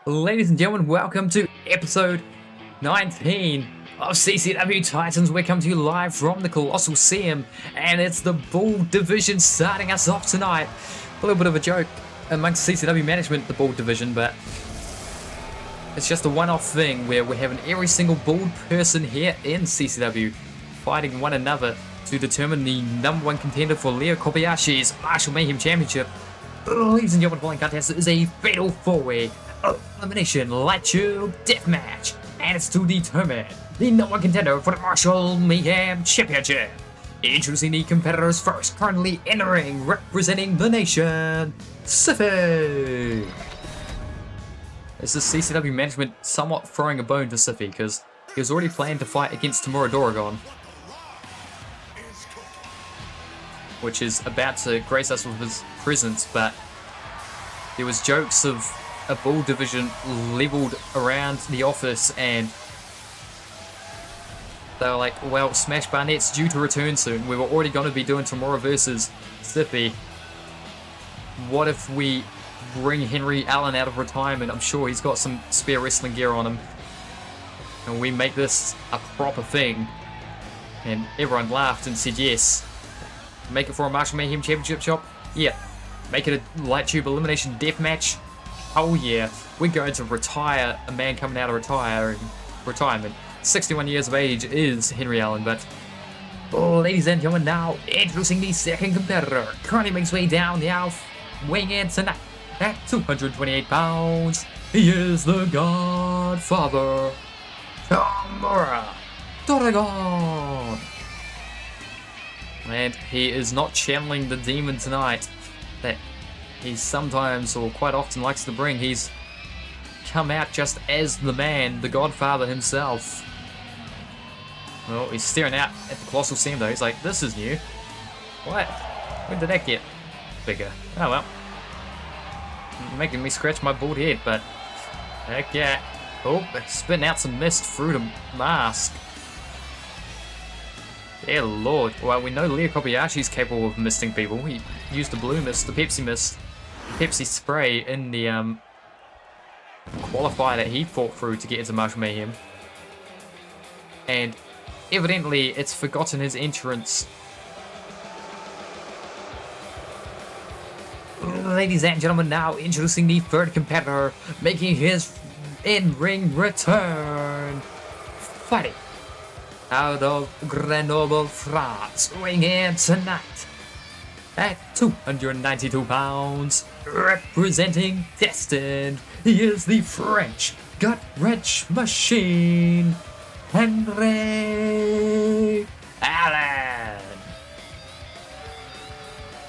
Ladies and gentlemen, welcome to episode 19 of CCW Titans. We come to you live from the Colossal, and it's the Bull Division starting us off tonight. A little bit of a joke amongst CCW management, the Bull Division, but it's just a one-off thing where we're having every single Bull person here in CCW fighting one another to determine the #1 contender for Leo Kobayashi's Martial Mayhem Championship. Ladies and gentlemen, the following contest is a fatal four-way elimination light tube deathmatch, and it's to determine the #1 contender for the Martial Mayhem Championship. Introducing the competitors first, currently entering, representing the nation, Siffy. This is CCW management somewhat throwing a bone to Siffy because he was already planning to fight against Tamura Doragon, which is about to grace us with his presence, but there was jokes of a Bull Division leveled around the office, and they were like, well, Smash Barnett's due to return soon. We were already going to be doing Tamura versus Siffy. What if we bring Henry Allen out of retirement? I'm sure he's got some spare wrestling gear on him, and we make this a proper thing. And everyone laughed and said yes. Make it for a Martial Mayhem Championship shop? Yeah. Make it a light tube elimination death match? Oh yeah. We're going to retire a man coming out of retirement. 61 years of age is Henry Allen, but ladies and gentlemen, now introducing the second competitor. Currently makes way down the weighing in tonight at 228 pounds. He is the Godfather, Tamura Doragon. And he is not channeling the demon tonight that he sometimes or quite often likes to bring. He's come out just as the man, the Godfather himself. Well, he's staring out at the Colossal scene though. He's like, this is new. What? When did that get bigger? Oh well. Making me scratch my bald head, but heck yeah. Oh, spitting out some mist through the mask. Dear Lord. Well, we know Leo Kobayashi's capable of misting people. He used the blue mist, the Pepsi mist, the Pepsi spray in the qualifier that he fought through to get into Martial Mayhem. And evidently, it's forgotten his entrance. Ladies and gentlemen, now introducing the third competitor, making his in-ring return. Fighting out of Grenoble, France, weighing in tonight at 292 pounds, representing Destined. He is the French gut-wrench machine, Henry Allen.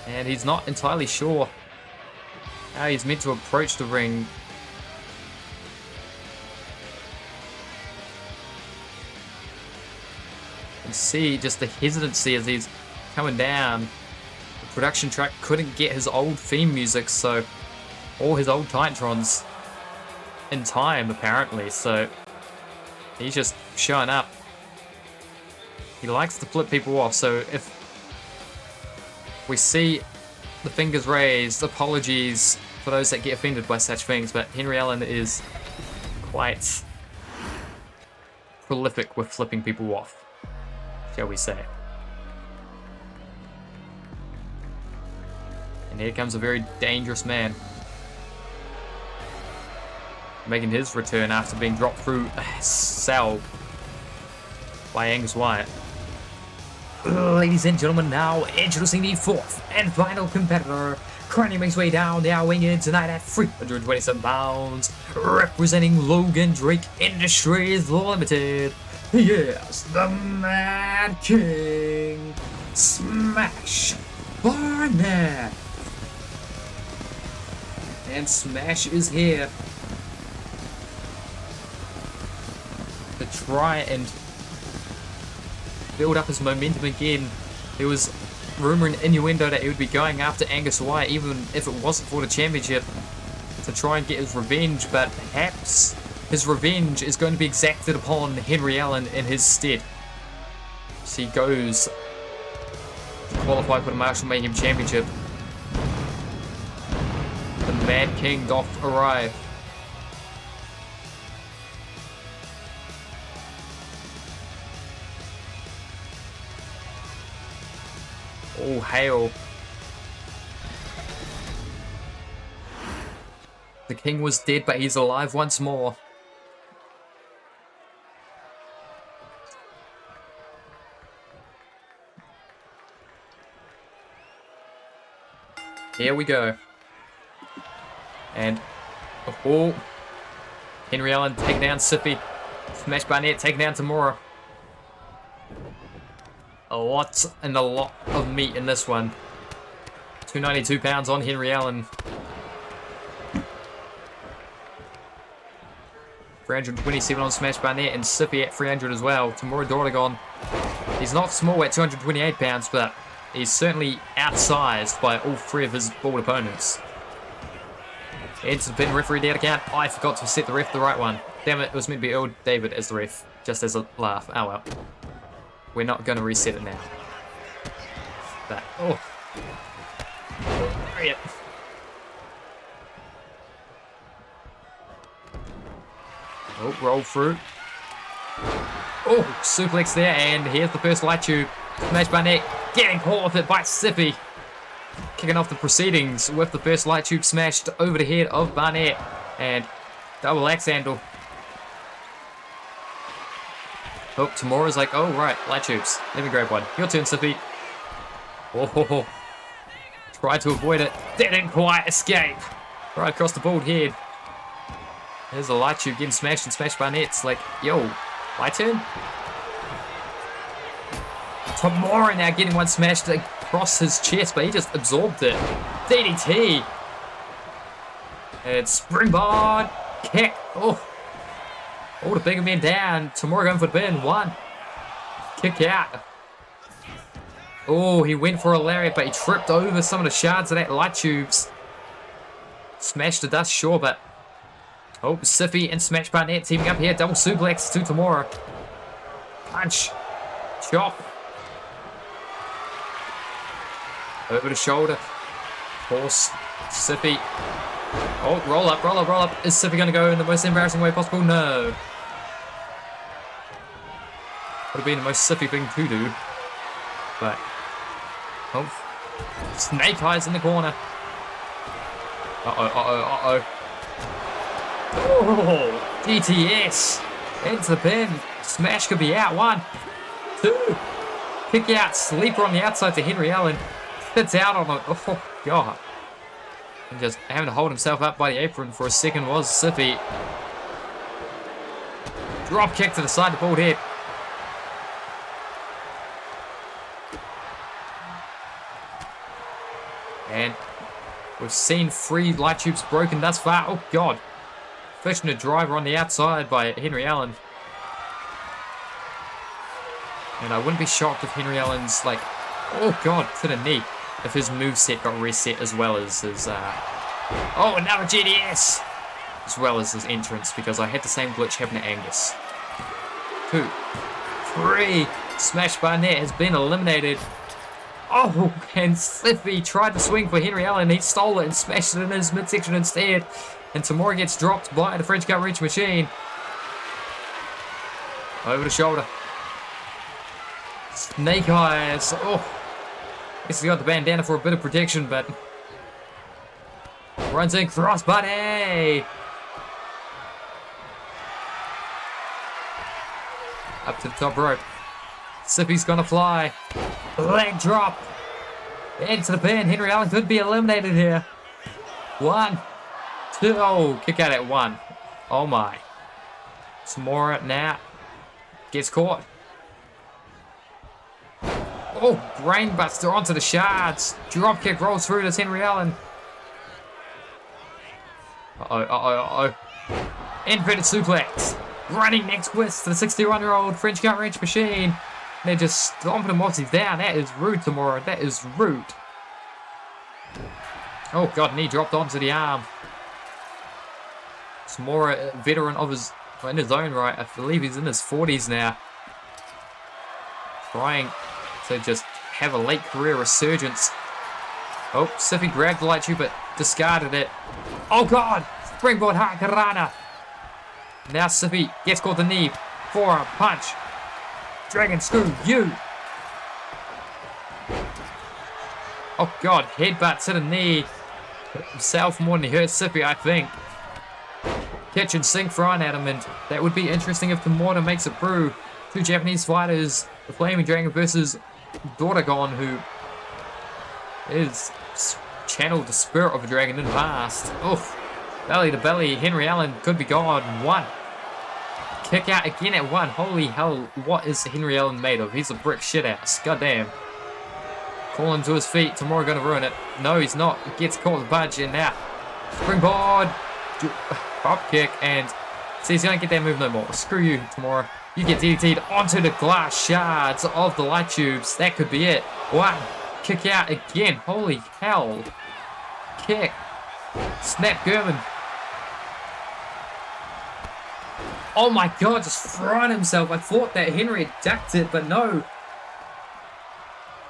And he's not entirely sure how he's meant to approach the ring. You see just the hesitancy as he's coming down. The production truck couldn't get his old theme music, so all his old Titantrons in time apparently, so he's just showing up. He likes to flip people off, so if we see the fingers raised, apologies for those that get offended by such things, but Henry Allen is quite prolific with flipping people off, shall we say. And here comes a very dangerous man, making his return after being dropped through a cell by Angus Wyatt. Ladies and gentlemen, now introducing the fourth and final competitor. Currently makes way down the wing in tonight at 327 pounds, representing Logan Drake Industries Limited. Yes, the Mad King, Smash Barnett. And Smash is here to try and build up his momentum again. There was rumour and innuendo that he would be going after Angus Wyatt, even if it wasn't for the championship, to try and get his revenge, but perhaps his revenge is going to be exacted upon Henry Allen in his stead. So he goes to qualify for the Martial Mayhem Championship. The Mad King doth arrive. Oh, hail. The king was dead, but he's alive once more. Here we go. And, oh, Henry Allen taking down Sippy. Smash Barnett taking down Tamura. A lot of meat in this one. 292 pounds on Henry Allen. 327 on Smash Barnett and Sippy at 300 as well. Tamura Dordogon. He's not small at 228 pounds, but he's certainly outsized by all three of his bald opponents. Into the pin, referee down account. I forgot to set the ref the right one. Damn it, it was meant to be Earl David as the ref, just as a laugh. Oh well. We're not going to reset it now. But, oh. Yeah. Oh, roll through. Oh, suplex there, and here's the first light tube. Smash Barnett getting caught with it by Sippy. Kicking off the proceedings with the first light tube smashed over the head of Barnett. And double axe handle. Oh, Tamura's like, oh, right, light tubes. Let me grab one. Your turn, Sippy. Oh, tried to avoid it. Didn't quite escape. Right across the bald head. There's a light tube getting smashed and smashed by Barnett's like, yo, my turn? Tamura now getting one smashed across his chest, but he just absorbed it. DDT. And springboard kick. Oh, all the bigger men down. Tamura going for the pin. One. Kick out. Oh, he went for a lariat, but he tripped over some of the shards of that light tubes. Smashed the dust, sure, but... Oh, Sippy and Smash Barnett teaming up here. Double suplex to Tamura. Punch. Chop. Over the shoulder. Force. Sippy. Oh, roll up, roll up, roll up. Is Sippy going to go in the most embarrassing way possible? No. Would have been the most Sippy thing to do. But... Oh. Snake Eyes in the corner. Uh-oh, uh-oh, uh-oh. Oh, DTS. Into the pin. Smash could be out. 1, 2. Kick out. Sleeper on the outside to Henry Allen. Sits out on it. Oh, God. And just having to hold himself up by the apron for a second was Sippy. Drop kick to the side of the bald head. And we've seen 3 light tubes broken thus far. Oh, God. Fishing a driver on the outside by Henry Allen. And I wouldn't be shocked if Henry Allen's like, oh God, to the knee. If his moveset got reset as well as his, oh, another GDS! As well as his entrance, because I had the same glitch happen to Angus. 2, 3, Smash Barnett has been eliminated. Oh, and Sippy tried to swing for Henry Allen. He stole it and smashed it in his midsection instead. And Tamura gets dropped by the French gut wrench machine. Over the shoulder. Snake Eyes. Oh. Guess he got the bandana for a bit of protection, but... Runs in crossbody. Up to the top rope. Sippy's gonna fly. Leg drop. Into the pin. Henry Allen could be eliminated here. 1, 2. Oh, kick out at 1. Oh my. Some more now. Gets caught. Oh, brainbuster onto the shards. Drop kick rolls through to Henry Allen. Uh-oh, uh-oh, uh-oh. Inverted suplex. Running neck twist to the 61-year-old French gut wrench machine. They're just stomping him whilst he's down. That is rude, Tamura. That is rude. Oh, God, knee dropped onto the arm. Tamura, a veteran of his, in his own right. I believe he's in his 40s now. Trying to just have a late career resurgence. Oh, Sippy grabbed the light tube but discarded it. Oh, God! Springboard Hurricanrana. Now Sippy gets caught the knee. Forearm punch. Dragon screw you. Oh God, headbutt to the knee. Himself more than he hurt Sippy, I think. Kitchen sink frying at him, and that would be interesting if Kimura makes it through. Two Japanese fighters, the Flaming Dragon versus Doragon, who is channeled the spirit of a dragon in the past. Oof. Belly to belly, Henry Allen could be gone. One. Kick out again at one. Holy hell, what is Henry Allen made of? He's a brick shithouse. Goddamn. Call him to his feet. Tomorrow gonna ruin it. No, he's not. Gets caught with budge, and now springboard. Hop kick, and see, he's gonna get that move no more. Screw you, Tomorrow. You get DDT'd onto the glass shards of the light tubes. That could be it. One. Kick out again. Holy hell. Kick. Snap German. Oh my God, just thrown himself. I thought that Henry had ducked it, but no.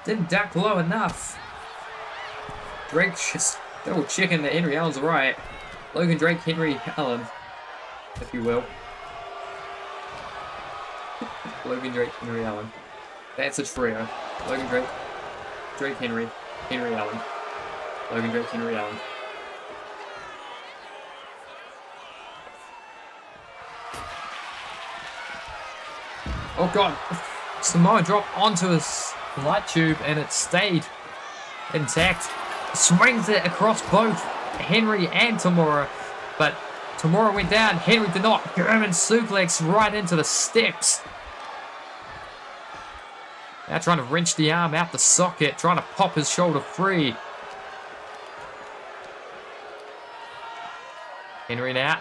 Didn't duck low enough. Drake just double checking that Henry Allen's right. Logan Drake, Henry Allen, if you will. Logan Drake, Henry Allen. That's a trio. Logan Drake, Drake Henry, Henry Allen. Logan Drake, Henry Allen. Oh God. Samoa dropped onto his light tube and it stayed intact. Swings it across both Henry and Tamura, but Tamura went down. Henry did not. German suplex right into the steps. Now trying to wrench the arm out the socket, trying to pop his shoulder free. Henry now.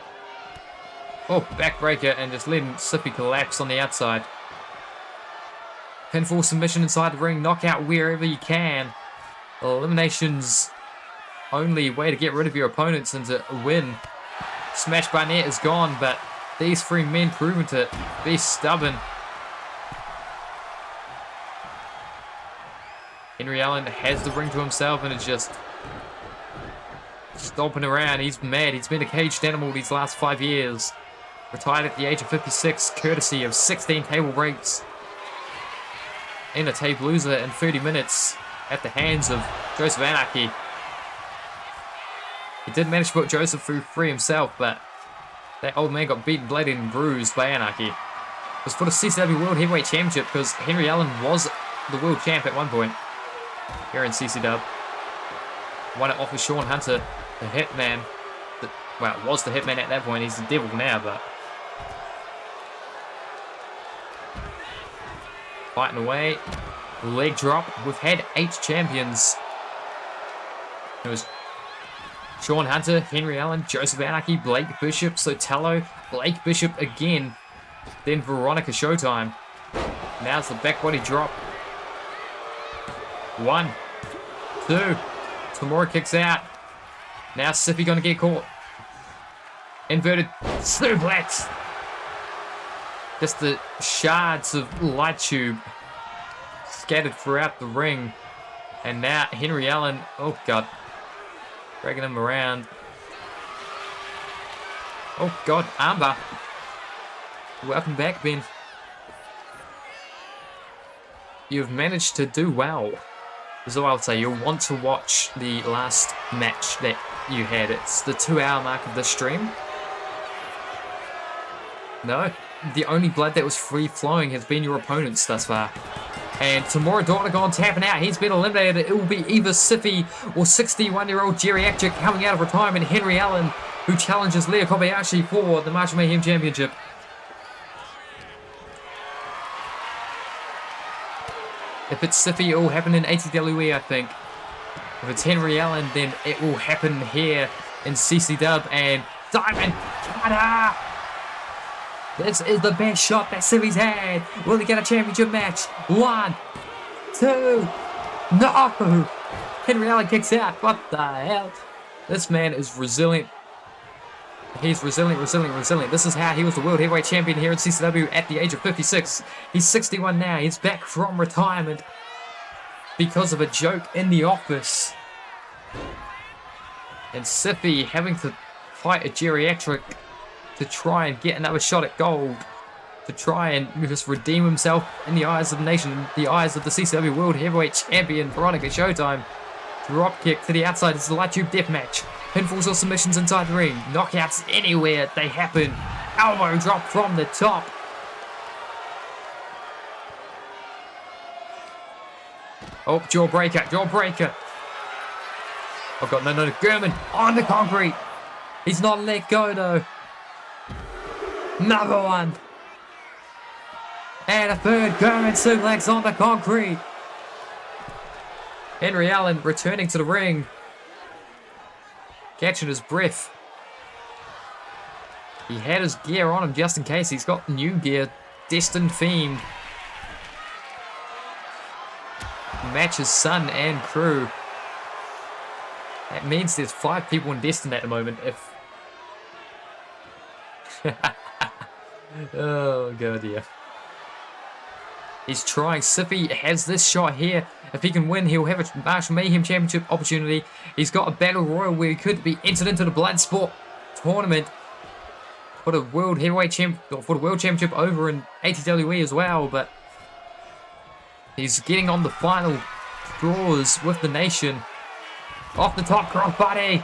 Oh, backbreaker and just letting Sippy collapse on the outside. Pinfall submission inside the ring, knockout wherever you can. Elimination's only way to get rid of your opponents and to win. Smash by net is gone, but these three men proven to be stubborn. Henry Allen has the ring to himself and is just stomping around. He's mad. He's been a caged animal these last 5 years. Retired at the age of 56, courtesy of 16 table breaks and a tape loser in 30 minutes at the hands of Joseph Anarchy. He did manage to put Joseph through free himself, but that old man got beaten, bloodied, and bruised by Anarchy. It was for the CCW World Heavyweight Championship because Henry Allen was the world champ at one point here in CCW. Won it off of Sean Hunter, the Hitman. Well, was the Hitman at that point. He's the devil now, but fighting away. Leg drop. We've had 8 champions. It was Sean Hunter, Henry Allen, Joseph Anarchy, Blake Bishop, Sotelo, Blake Bishop again. Then Veronica Showtime. Now it's the back body drop. 1, 2. Tamura kicks out. Now Sippy gonna get caught. Inverted suplex. Just the shards of light tube scattered throughout the ring. And now Henry Allen, oh God, dragging him around. Oh God, armbar. Welcome back, Ben. You've managed to do well. Is all I would say. You'll want to watch the last match that you had. It's the 2-hour mark of the stream. No, the only blood that was free-flowing has been your opponents thus far. And Tamura Donagon tapping out. He's been eliminated. It will be either Siffy or 61-year-old geriatric coming out of retirement, Henry Allen, who challenges Leo Kobayashi for the March Mayhem Championship. If it's Siffy, it will happen in ATWE, I think. If it's Henry Allen, then it will happen here in CCW. And Diamond Cutter! This is the best shot that Siffy's had. Will he get a championship match? 1, 2, no! Henry Allen kicks out. What the hell? This man is resilient. He's resilient. This is how he was the World Heavyweight Champion here in CCW at the age of 56. He's 61 now. He's back from retirement because of a joke in the office. And Siffy having to fight a geriatric to try and get another shot at gold, to try and just redeem himself in the eyes of the nation, in the eyes of the CCW World Heavyweight Champion, Veronica Showtime. Drop kick to the outside. It's the light tube deathmatch. Pinfalls or submissions inside the ring. Knockouts anywhere they happen. Elbow drop from the top. Oh, jawbreaker, jawbreaker. Oh god, no, German on the concrete. He's not let go though. Another one. And a third German suplex on the concrete. Henry Allen returning to the ring. Catching his breath. He had his gear on him just in case. He's got new gear. Destined themed. Matches son and crew. That means there's 5 people in Destined at the moment. If oh god, yeah. He's trying. Siffy has this shot here. If he can win, he'll have a Marshall Mayhem Championship opportunity. He's got a Battle Royal where he could be entered into the Bloodsport tournament for the World Heavyweight for the World Championship over in ATWE as well. But he's getting on the final draws with the nation. Off the top, crossbody.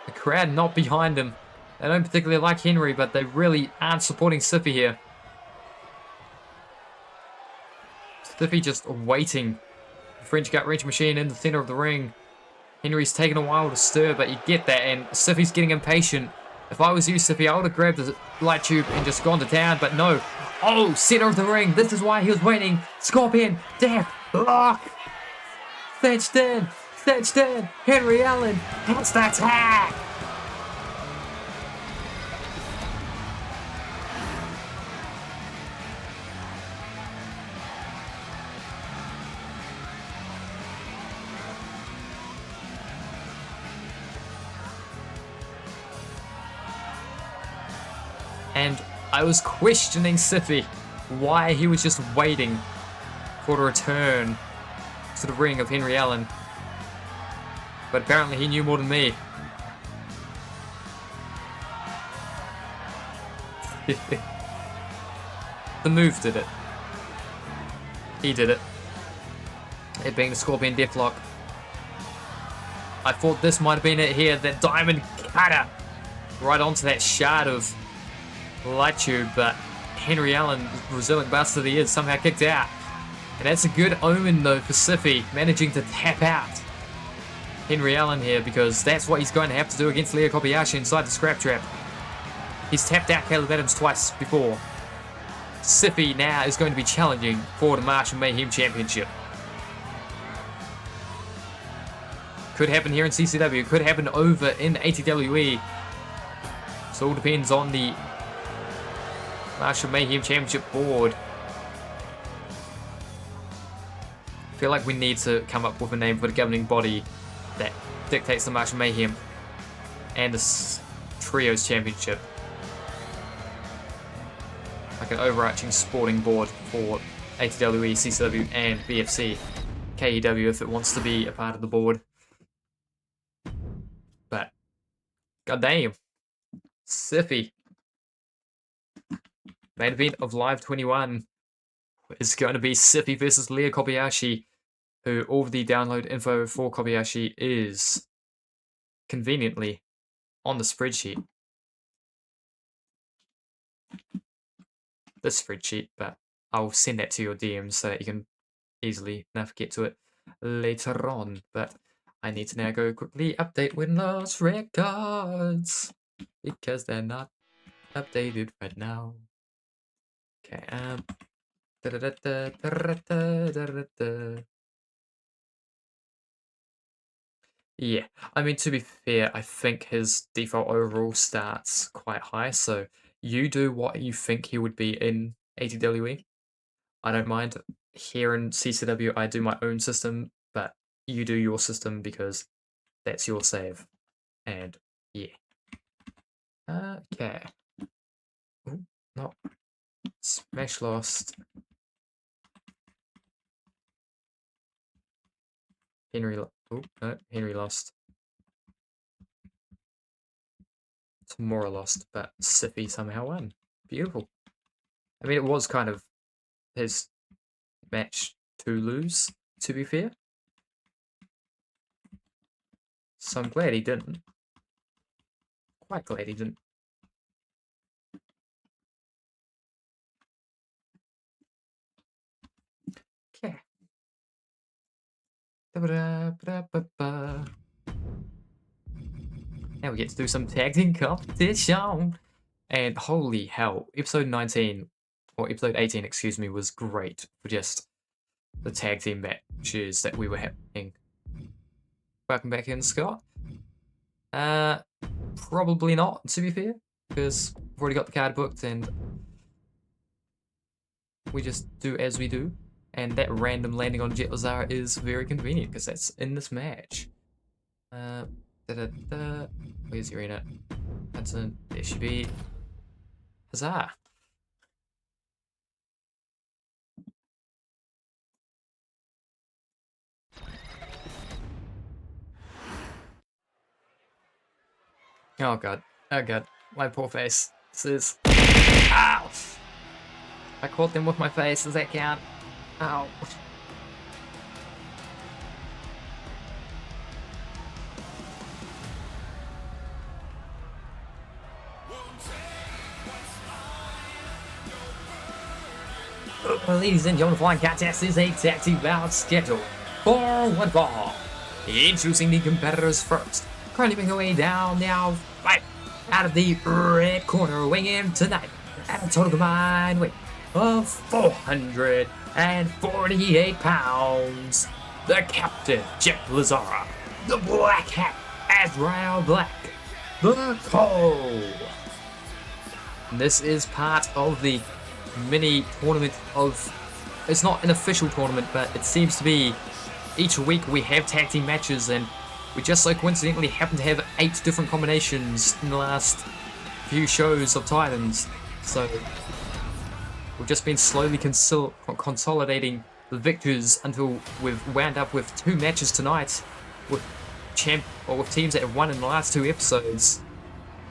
The crowd not behind him. They don't particularly like Henry, but they really aren't supporting Siffy here. Siffy just waiting. French gut wrench machine in the center of the ring. Henry's taking a while to stir, but you get that, and Siffy's getting impatient. If I was you, Siffy, I would have grabbed the light tube and just gone to town, but no. Oh, center of the ring. This is why he was waiting. Scorpion, death, lock. Cinched in. Henry Allen has the attack. And I was questioning Siffy why he was just waiting for the return to the ring of Henry Allen. But apparently he knew more than me. The move did it. He did it. It being the Scorpion Deathlock. I thought this might have been it here. That diamond cutter right onto that shard of light tube, but Henry Allen, resilient bastard he is, somehow kicked out. And that's a good omen though for Siffy, managing to tap out Henry Allen here, because that's what he's going to have to do against Leo Kobayashi inside the scrap trap. He's tapped out Caleb Adams twice before. Siffy now is going to be challenging for the Marshall Mayhem Championship. Could happen here in CCW, could happen over in ATWE. So it all depends on the Marshall Mayhem Championship board. I feel like we need to come up with a name for the governing body that dictates the Marshall Mayhem and the Trios Championship. Like an overarching sporting board for ATWE, CCW, and BFC. KEW if it wants to be a part of the board. But, goddamn. Siffy. Main event of Live 21 is going to be Siffy versus Leo Kobayashi, who all of the download info for Kobayashi is conveniently on the spreadsheet. This spreadsheet, but I'll send that to your DMs so that you can easily navigate to it later on. But I need to now go quickly update win-loss records because they're not updated right now. Okay, yeah, I mean, to be fair, I think his default overall starts quite high, so you do what you think he would be in ATWE. I don't mind. Here in CCW, I do my own system, but you do your system because that's your save. And, yeah. Okay. Ooh, no. Smash lost. Henry lost. Tamora lost, but Siffy somehow won. Beautiful. I mean, it was kind of his match to lose, to be fair. So I'm glad he didn't. Quite glad he didn't. Okay. Now we get to do some tag team competition. And holy hell, episode 19, or episode 18, excuse me, was great for just the tag team matches that we were having. Welcome back in, Scott. Probably not, to be fair, because we've already got the card booked and we just do as we do. And that random landing on Jet Lazar is very convenient because that's in this match. Where's Irina? Hudson. There she be. Huzzah! Oh god. Oh god. My poor face. This is... Ow! I caught them with my face. Does that count? Ow. Ladies and gentlemen, flying contest is a tag team bout scheduled for one fall. Introducing the competitors first. Currently making their way down now, fight out of the red corner, weighing in tonight at a total combined weight of 448 pounds. The captain, Jet Lazara. The black hat, Azrael Black. The Cole. This is part of the mini tournament of... It's not an official tournament, but it seems to be each week we have tag team matches, and we just so coincidentally happen to have 8 different combinations in the last few shows of Titans. So we've just been slowly consolidating the victors until we've wound up with 2 matches tonight with teams that have won in the last 2 episodes.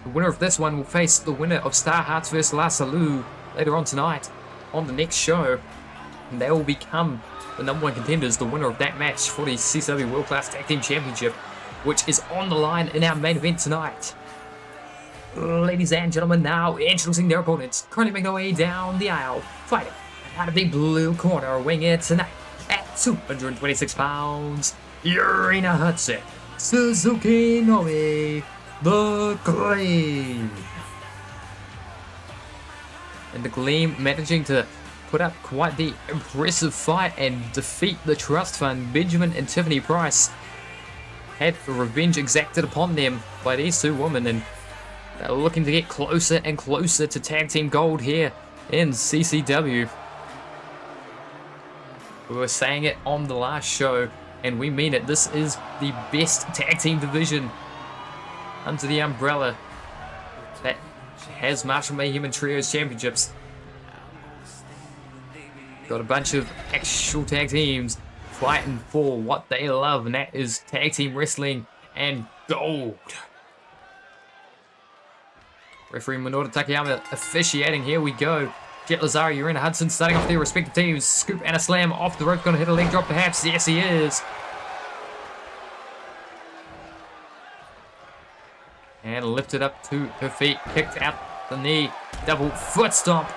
The winner of this one will face the winner of Star Hearts vs. La Salou later on tonight on the next show, and they will become the #1 contenders, the winner of that match for the CCW World Class Tag Team Championship, which is on the line in our main event tonight. Ladies and gentlemen, now introducing their opponents, currently making their way down the aisle, fighting out of the blue corner, weighing in tonight at 226 pounds, Irina Hudson, Suzuki Noe, the Gleam. And the Gleam managing to put up quite the impressive fight and defeat the Trust Fund. Benjamin and Tiffany Price had revenge exacted upon them by these 2 women, and they're looking to get closer and closer to tag team gold here in CCW. We were saying it on the last show, and we mean it. This is the best tag team division under the umbrella that has Marshall Mayhem and Trios Championships. Got a bunch of actual tag teams fighting for what they love, and that is tag team wrestling and gold. Referee Minoru Takayama officiating. Here we go. Jet Lazar, Irina Hudson starting off their respective teams. Scoop and a slam off the rope. Gonna hit a leg drop perhaps. Yes, he is. And lifted up to her feet. Kicked out the knee. Double foot stomp.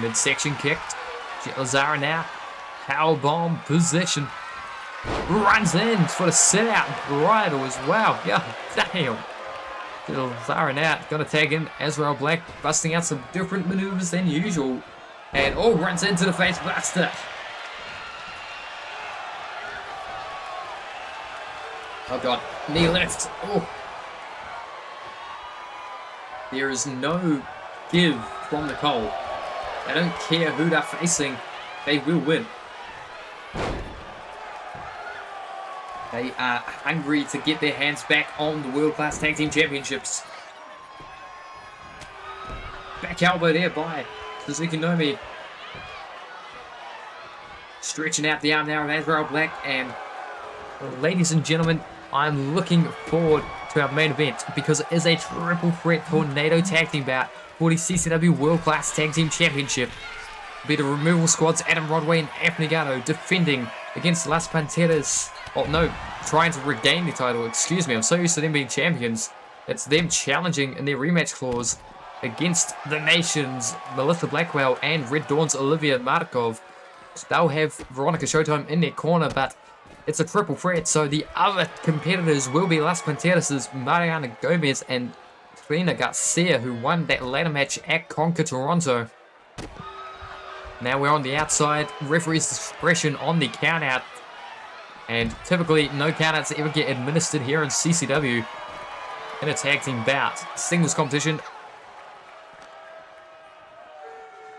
Midsection kicked. Jet Lazara now. Powerbomb position. Runs in for the sit out bridle as well. Yeah, damn. Jet Lazara now gonna tag in Azrael Black, busting out some different maneuvers than usual. And runs into the face buster. Oh god, knee lift. Oh. There is no give from the Cole. They don't care who they're facing, they will win. They are hungry to get their hands back on the World Class Tag Team Championships. Back elbow there by Suzuki Nomi. Stretching out the arm now of Azrael Black, and ladies and gentlemen, I'm looking forward to our main event because it is a triple threat tornado tag team bout for the CCW World Class Tag Team Championship. Be the removal squads Adam Rodway and Afnegano defending against Las Panteras. Oh no, trying to regain the title. Excuse me, I'm so used to them being champions. It's them challenging in their rematch clause against the Nations, Melissa Blackwell and Red Dawn's Olivia Markov. They'll have Veronica Showtime in their corner, but it's a triple threat, so the other competitors will be Las Panteras' Mariana Gomez and Trina Garcia, who won that ladder match at Conquer Toronto. Now we're on the outside, referee's discretion on the countout, and typically no countouts ever get administered here in CCW in a tag team bout. Singles competition.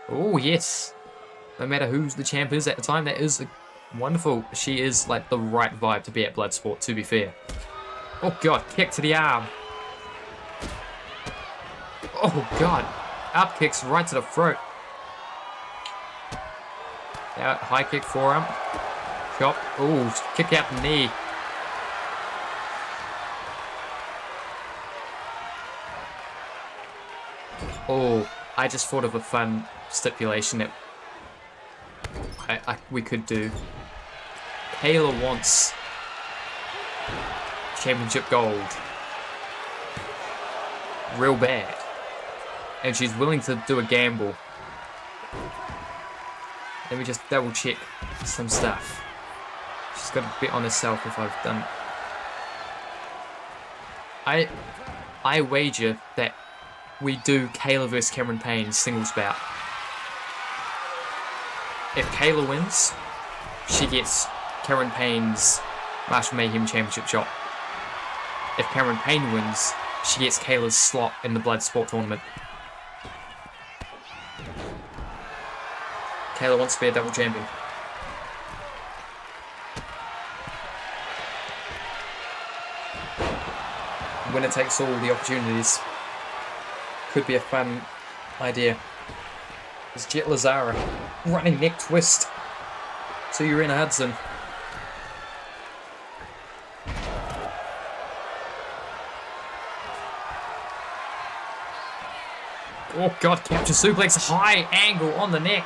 Oh yes, no matter who the champ is at the time, that is wonderful. She is like the right vibe to be at Bloodsport, to be fair. Oh god, kick to the arm. Oh god, up kicks right to the throat. Now high kick forearm. Chop. Oh, kick out the knee. Oh, I just thought of a fun stipulation that we could do. Kayla wants championship gold real bad, and she's willing to do a gamble. Let me just double check some stuff. She's got a bit on herself if I've done. I wager that we do Kayla versus Cameron Payne singles bout. If Kayla wins, she gets Cameron Payne's Marshall Mayhem Championship shot. If Cameron Payne wins, she gets Kayla's slot in the Bloodsport tournament. Kayla wants to be a double champion. Winner takes all the opportunities. Could be a fun idea. There's Jet Lazara running neck twist to Urena Hudson. Oh god, capture suplex, high angle on the neck.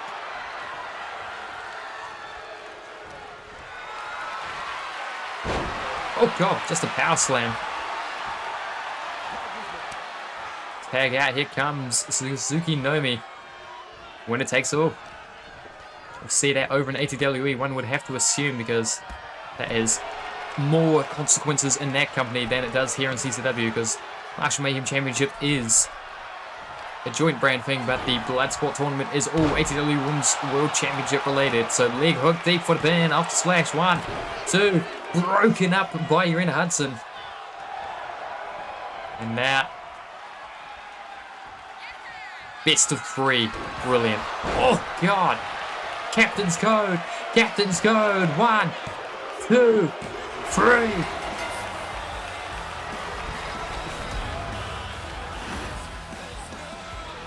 Oh god, just a power slam. Tag out, here comes Suzuki Nomi. Winner takes all. We'll see that over in ATWE, one would have to assume, because that has more consequences in that company than it does here in CCW, because Marshall Mayhem Championship is a joint brand thing, but the Bloodsport tournament is all ATW Women's World Championship related. So leg hook deep for the pin, after splash, 1, 2, broken up by Urena Hudson. And now, best of 3, brilliant. Oh god, Captain's Code, Captain's Code, 1, 2, 3.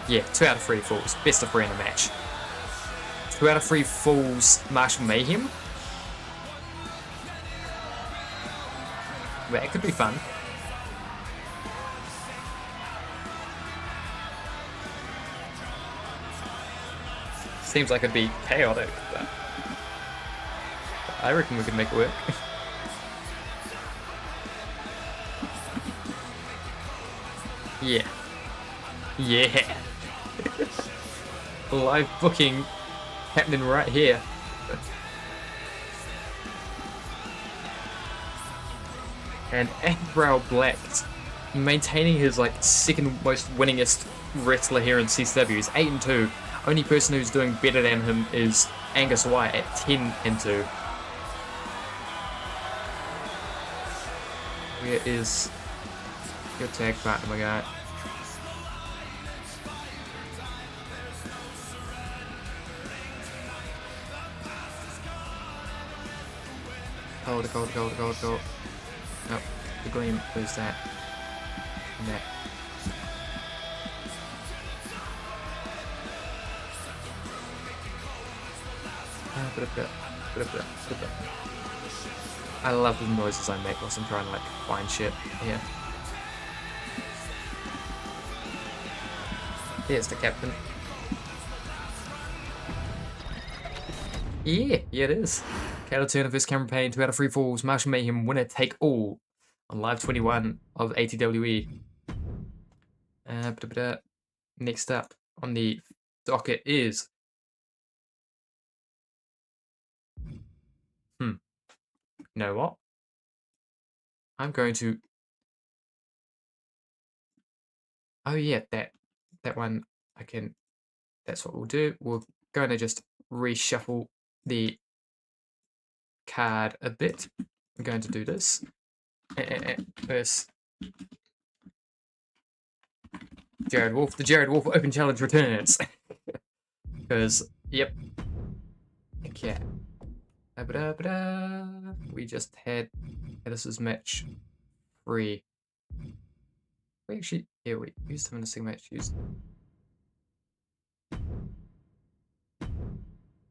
Yeah, 2 out of 3 falls. Best of 3 in the match. 2 out of 3 falls Marshall Mayhem. Well, it could be fun. Seems like it'd be chaotic, but I reckon we could make it work. Yeah. Yeah. Live booking happening right here. And Brow Black maintaining his like second most winningest wrestler here in CCW. He's 8-2. Only person who's doing better than him is Angus White at 10-2. Where is your tag partner, my guy? Hold it. Nope, the green, where's that? And that. I love the noises I make whilst I'm trying to like find shit here. There's the captain. Yeah, it is. Cattle Turner vs campaign, 2 out of 3 falls, Martial Mayhem, winner take all on Live 21 of ATWE. Next up on the docket is... You know what? I'm going to... Oh yeah, that one I can... That's what we'll do. We're going to just reshuffle the card a bit. I'm going to do this. First, Jared Wolf. The Jared Wolf Open Challenge returns. Because, yep. Okay. We just had... This is match 3. We actually... Yeah, we used him in the second match.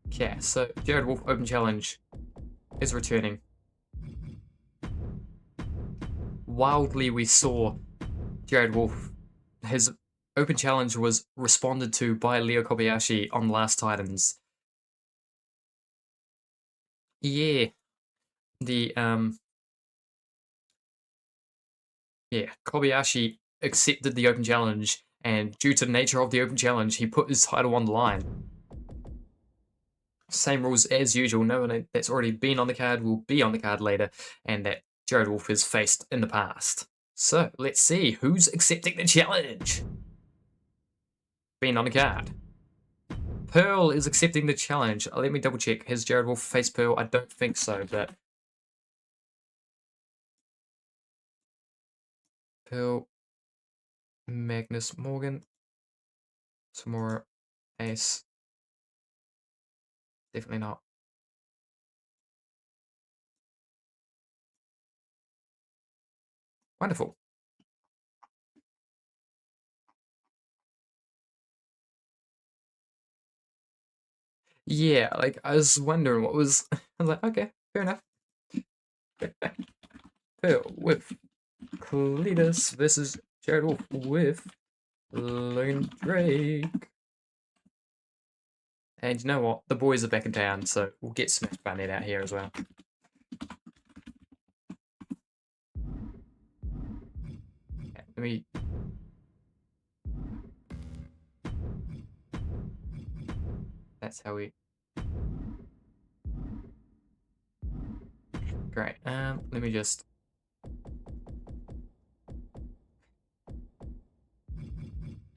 Okay, so Jared Wolf Open Challenge is returning. Wildly, we saw Jared Wolf. His Open Challenge was responded to by Leo Kobayashi on Last Titans. Yeah. Kobayashi accepted the Open Challenge, and due to the nature of the Open Challenge, he put his title on the line. Same rules as usual. No one that's already been on the card will be on the card later, and that Jared Wolf has faced in the past. So, let's see who's accepting the challenge. Been on the card. Pearl is accepting the challenge. Let me double check. Has Jared Wolf faced Pearl? I don't think so, but... Pearl, Magnus Morgan, Samora, Ace. Definitely not. Wonderful. Yeah, like, I was wondering what was... I was like, okay, fair enough. Pearl with Cletus versus Jared Wolf with Logan Drake. And you know what? The boys are back in town, so we'll get smashed by net out here as well. Let me... That's how we... Great. Let me just...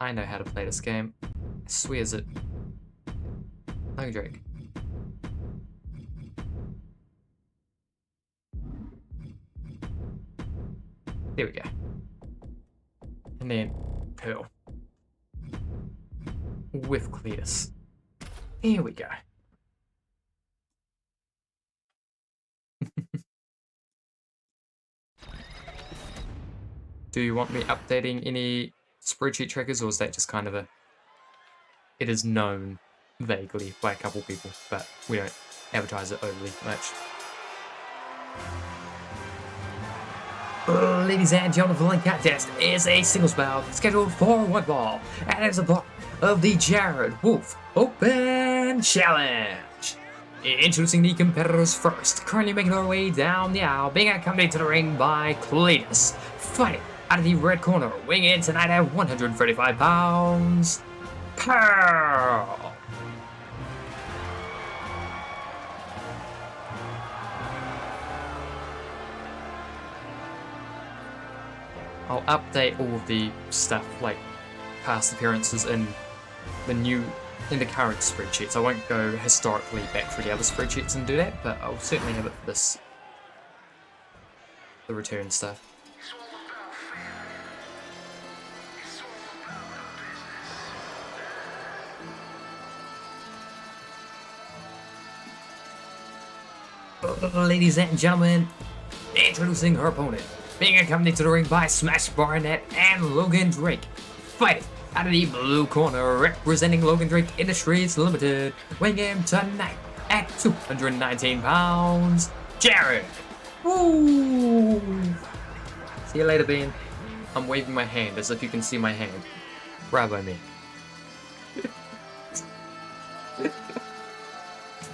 I know how to play this game. I swears it. No Drake. There we go. And then Pearl. With Cletus. Here we go. Do you want me updating any spreadsheet trackers, or is that just kind of a... It is known vaguely by a couple people, but we don't advertise it overly much. Ladies and gentlemen, the following contest is a singles bout scheduled for 1 ball, and it's a part of the Jared Wolf Open Challenge. Introducing the competitors first, currently making her way down the aisle, being accompanied to the ring by Cletus, fighting out of the red corner, weighing in tonight at 135 pounds, Pearl. I'll update all of the stuff, like past appearances in the current spreadsheets. I won't go historically back through the other spreadsheets and do that, but I'll certainly have it for this, the return stuff. Ladies and gentlemen, introducing her opponent, being accompanied to the ring by Smash Barnett and Logan Drake, fighting out of the blue corner, representing Logan Drake Industries Limited, weighing in tonight at 219 pounds, Jared. Woo! See you later, Ben. I'm waving my hand as if you can see my hand. Bravo me.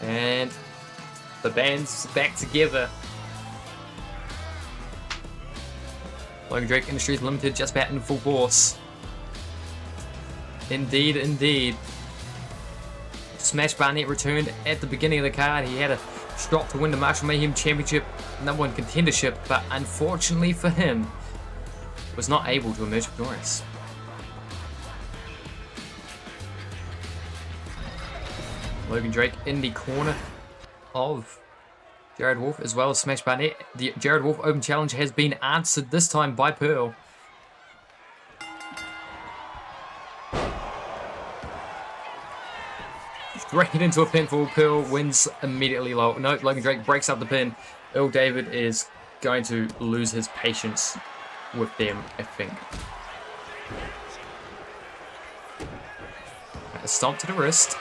And the band's back together. Logan Drake Industries Limited just back in full force. Indeed, indeed. Smash Barnett returned at the beginning of the card. He had a shot to win the Marshall Mayhem Championship #1 contendership, but unfortunately for him, was not able to emerge victorious. Logan Drake in the corner of Jared Wolf as well as Smash Barnett. The Jared Wolf Open Challenge has been answered this time by Pearl. Straight into a pinfall. Pearl wins immediately. No, Logan Drake breaks up the pin. Earl David is going to lose his patience with them, I think. A stomp to the wrist.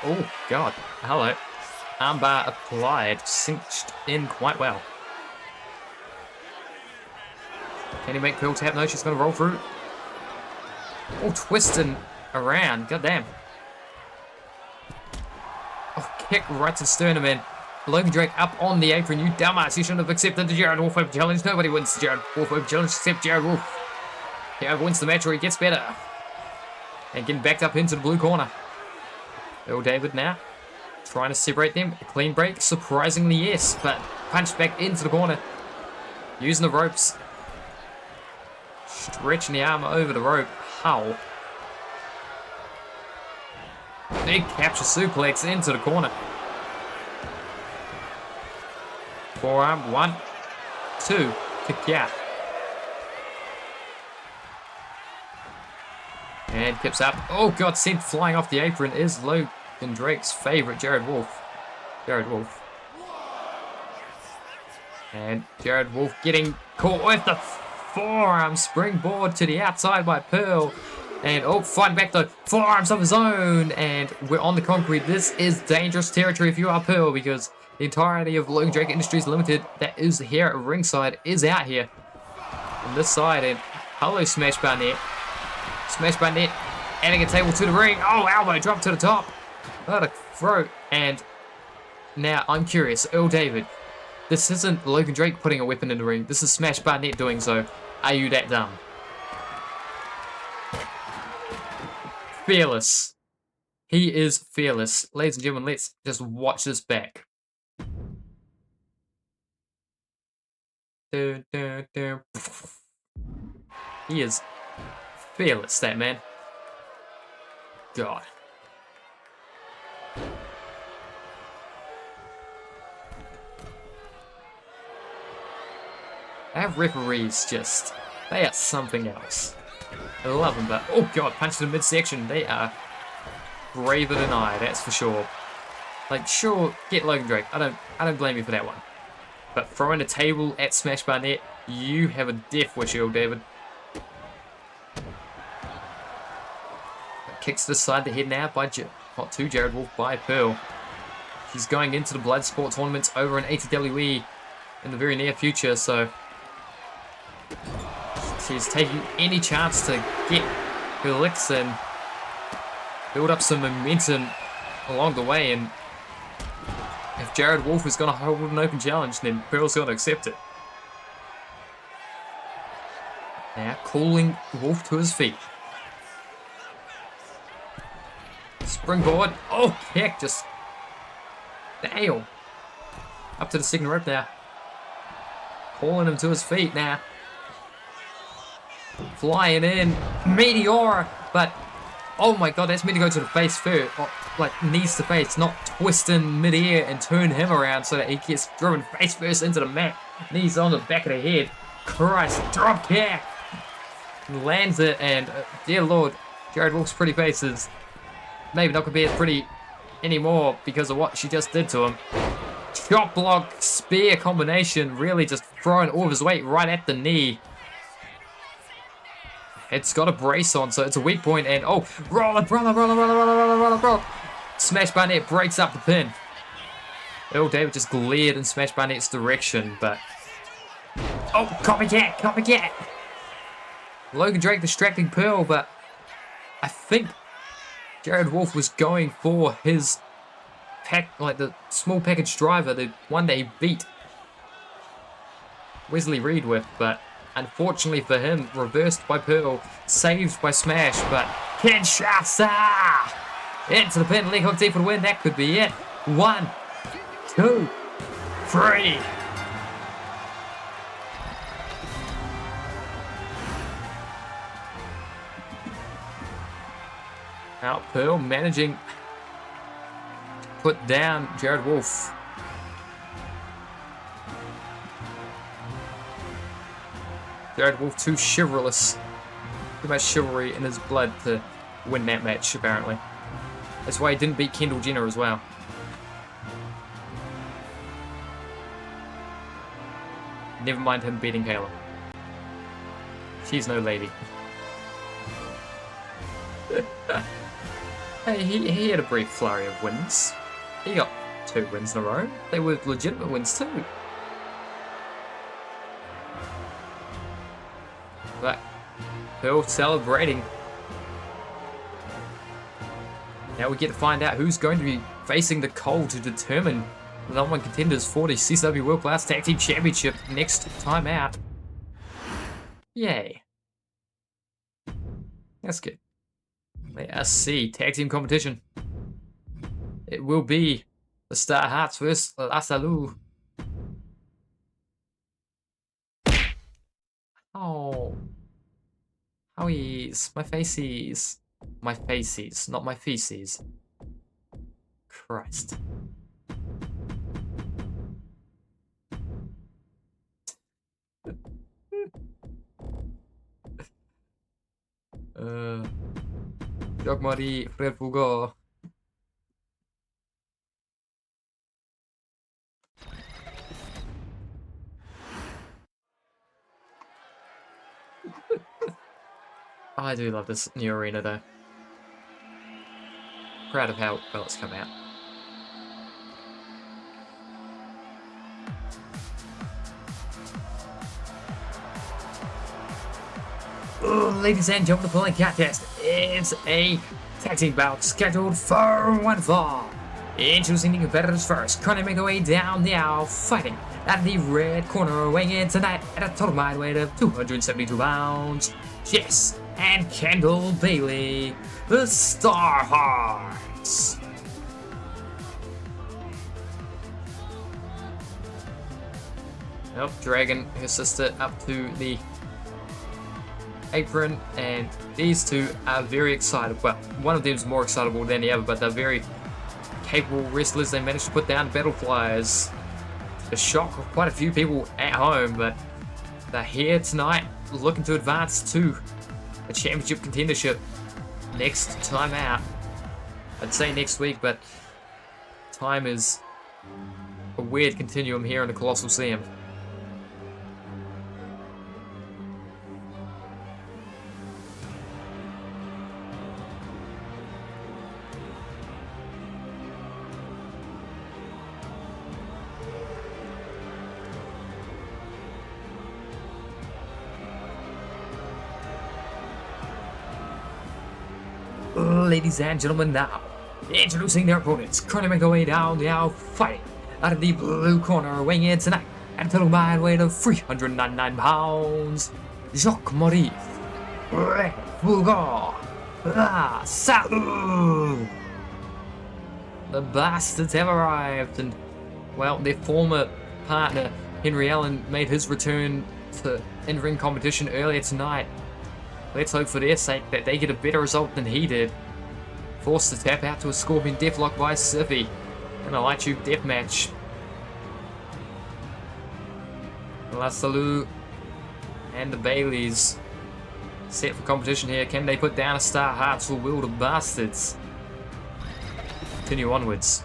Oh, God. Hello. Armbar applied. Cinched in quite well. Can he make Pearl tap? No, she's going to roll through. Oh, twisting around. God damn. Oh, kick right to sternum in. Logan Drake up on the apron. You dumbass. You shouldn't have accepted the Jared Wolf Open Challenge. Nobody wins the Jared Wolf Open Challenge except Jared Wolf. He either wins the match or he gets better. And getting backed up into the blue corner. Earl David now trying to separate them. A clean break. Surprisingly, yes. But punched back into the corner. Using the ropes. Stretching the arm over the rope. How? Big capture suplex into the corner. Forearm. 1, 2. Kick out. And kips up. Oh, God. Sent flying off the apron is Logan Drake's favorite, Jared Wolf. Jared Wolf. And Jared Wolf getting caught with the forearm springboard to the outside by Pearl. And, oh, fighting back though. Forearms of his own. And we're on the concrete. This is dangerous territory if you are Pearl, because the entirety of Logan Drake Industries Limited that is here at ringside is out here. On this side. And hello, Smash Barnett. Smash Barnett adding a table to the ring. Oh, elbow drop to the top. What a throat. And now I'm curious. Earl David. This isn't Logan Drake putting a weapon in the ring. This is Smash Barnett doing so. Are you that dumb? Fearless. He is fearless. Ladies and gentlemen, let's just watch this back. He is fearless, that man. God. Our referees just, they are something else. I love them, but oh God, punched in the midsection. They are braver than I, that's for sure. Like, sure, get Logan Drake. I don't blame you for that one. But throwing a table at Smash Barnett, you have a death wish, Earl David. Kicks to the side of the head now by Jared Wolf by Pearl. She's going into the Bloodsport tournaments over in ATWE in the very near future, so she's taking any chance to get her licks in, build up some momentum along the way, and if Jared Wolf is going to hold an open challenge, then Pearl's going to accept it. Now calling Wolf to his feet. Springboard. Oh, heck, just damn. Up to the second rope now. Calling him to his feet now. Flying in. Meteora. But, oh my God, that's meant to go to the face first. Oh, like, knees to face, not twist in midair and turn him around so that he gets driven face first into the mat. Knees on the back of the head. Christ, drop kick. Lands it, and dear Lord, Jared Wolf's pretty face is maybe not going to be as pretty anymore because of what she just did to him. Chop block, spear combination, really just throwing all of his weight right at the knee. It's got a brace on, so it's a weak point, and oh, roll. Smash Barnett breaks up the pin. Earl David just glared in Smash Barnett's direction, but oh, copycat. Logan Drake distracting Pearl, but I think Jared Wolf was going for his the small package driver, the one that he beat Wesley Reed with, but unfortunately for him, reversed by Pearl, saved by Smash, but Kinshasa into the pin, leg hook deep for the win. That could be it. 1, 2, 3. Now Pearl managing to put down Jared Wolf. Jared Wolf too chivalrous. Too much chivalry in his blood to win that match, apparently. That's why he didn't beat Kendall Jenner as well. Never mind him beating Kayla. She's no lady. Hey, he had a brief flurry of wins. He got 2 wins in a row. They were legitimate wins too. But Pearl celebrating. Now we get to find out who's going to be facing the Cole to determine the #1 contenders for the CCW World Class Tag Team Championship next time out. Yay. That's good. Let us see. Tag team competition. It will be the Star Hearts versus La Salud. Oh. Howies. My faces. My faces, not my feces. Christ. Jacques-Marie Frère Foucault. I do love this new arena though. Proud of how well it's come out. Ladies and gentlemen, the following contest is a tag team bout scheduled for 1 fall. Introducing the competitors first, currently making their way down now, fighting at the red corner, weighing in tonight at a total mind weight of 272 pounds. Jess and Kendall Bailey, the Star Hearts. Nope, dragging her sister up to the apron, and these two are very excited. Well, one of them is more excitable than the other, but they're very capable wrestlers. They managed to put down battle flyers. The shock of quite a few people at home, but they're here tonight looking to advance to a championship contendership next time out. I'd say next week, but time is a weird continuum here in the Colossal CM. Ladies and gentlemen, now introducing their opponents, currently making their way down now, fighting out of the blue corner, weighing in tonight at a total mind weight of 399 pounds, Jacques-Marie Frère Foucault, La Salud. The bastards have arrived, and well, their former partner Henry Allen made his return to in-ring competition earlier tonight. Let's hope for their sake that they get a better result than he did. Forced to tap out to a Scorpion Deathlock by Siffy in a light tube death match. La Salud and the Baileys set for competition here. Can they put down a Star Hearts or will the bastards continue onwards?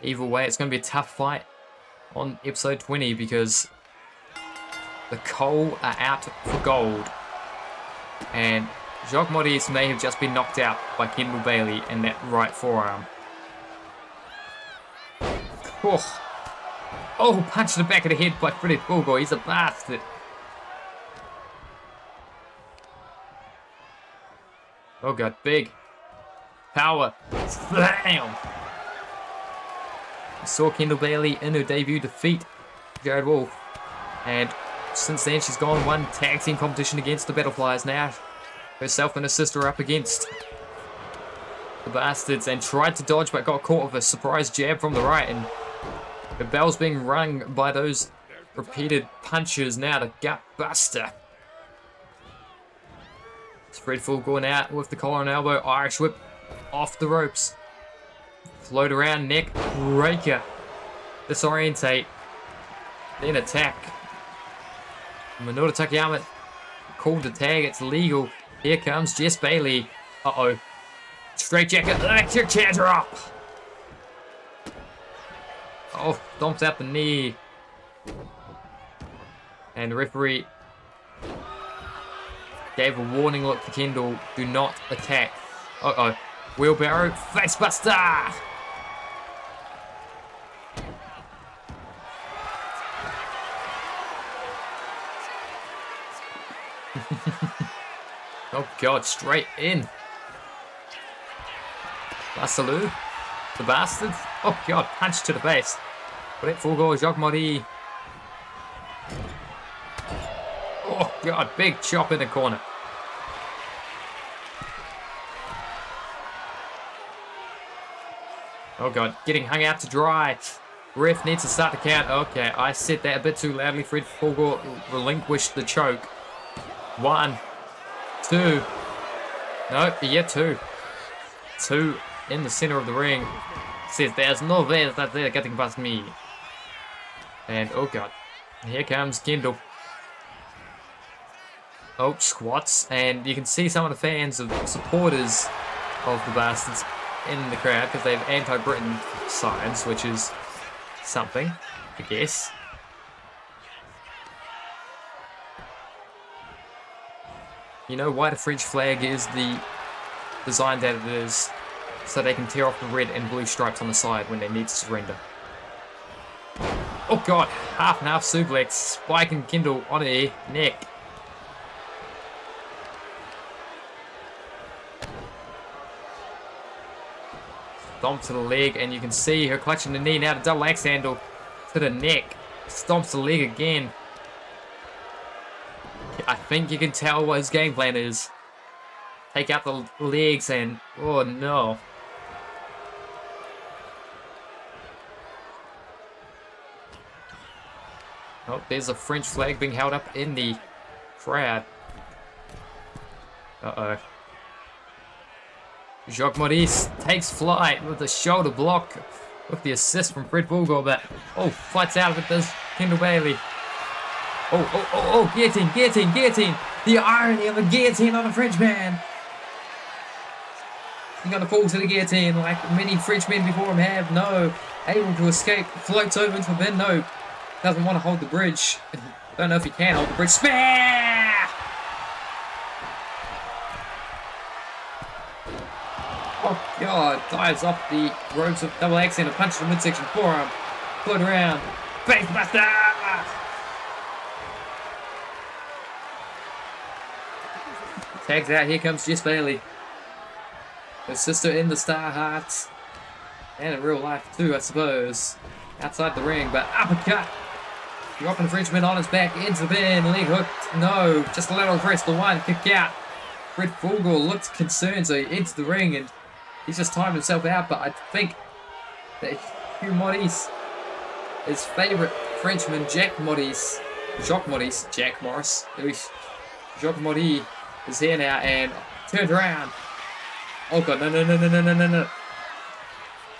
Either way, it's going to be a tough fight on episode 20 because the Cole are out for gold. And Jacques-Marie may have just been knocked out by Kendall Bailey in that right forearm. Oh, punch to the back of the head by Freddy Bulgo. He's a bastard. Oh god, big. Power. Slam. We saw Kendall Bailey in her debut defeat Jared Wolf. And since then, she's gone one tag team competition against the Battleflies. Now, herself and her sister are up against the Bastards and tried to dodge but got caught with a surprise jab from the right. And the bell's being rung by those repeated punches now. The gut buster. Fred Full going out with the collar and elbow. Irish whip off the ropes. Float around, neck breaker. Disorientate. Then attack. Minoru Takayama called the tag. It's legal. Here comes Jess Bailey. Uh-oh. Straight jacket. Electric chair drop. Oh, stomps out the knee. And the referee gave a warning look to Kendall. Do not attack. Uh-oh. Wheelbarrow. Facebuster. Oh god, straight in. Basalu. The Bastard. Oh god, punch to the face. Brett Fugo, Jacques Mori. Oh god, big chop in the corner. Oh god, getting hung out to dry. Ref needs to start the count. Okay, I said that a bit too loudly. Fred Fugo relinquished the choke. 1, 2. No, yeah, 2. 2 in the center of the ring. Says there's no way that they're getting past me. And oh god, here comes Kendall. Oh, squats, and you can see some of the fans of supporters of the Bastards in the crowd because they have anti-Britain signs, which is something, I guess. You know why the French flag is the design that it is, so they can tear off the red and blue stripes on the side when they need to surrender. Oh god, half and half suplex, Spike and Kendall on a neck. Stomp to the leg, and you can see her clutching the knee now. The double axe handle to the neck. Stomps the leg again. I think you can tell what his game plan is. Take out the legs and... oh no. Oh, there's a French flag being held up in the crowd. Uh-oh. Jacques Maurice takes flight with a shoulder block with the assist from Fred Bulgor, but oh, fights out of it, does Kendall Bailey. Oh, guillotine. The irony of a guillotine on a Frenchman. He's gonna fall to the guillotine like many Frenchmen before him have. No, able to escape, floats over into a bin. No, doesn't want to hold the bridge. Don't know if he can hold the bridge. Spare! Oh god, dives off the ropes of double axe and a punch to the midsection forearm. Float around. Facebuster! Tags out, here comes Jess Bailey. Her sister in the Star Hearts. And in real life too, I suppose. Outside the ring, but uppercut. Dropping the Frenchman on his back into the bin. Leg hooked. No, just a lateral press. The one kick out. Fred Fulgor looked concerned, so he enters the ring and he's just timed himself out. But I think that Hugh Maurice, his favourite Frenchman, Jacques Morris, Jacques Morris, is here now and turned around. Oh god, no.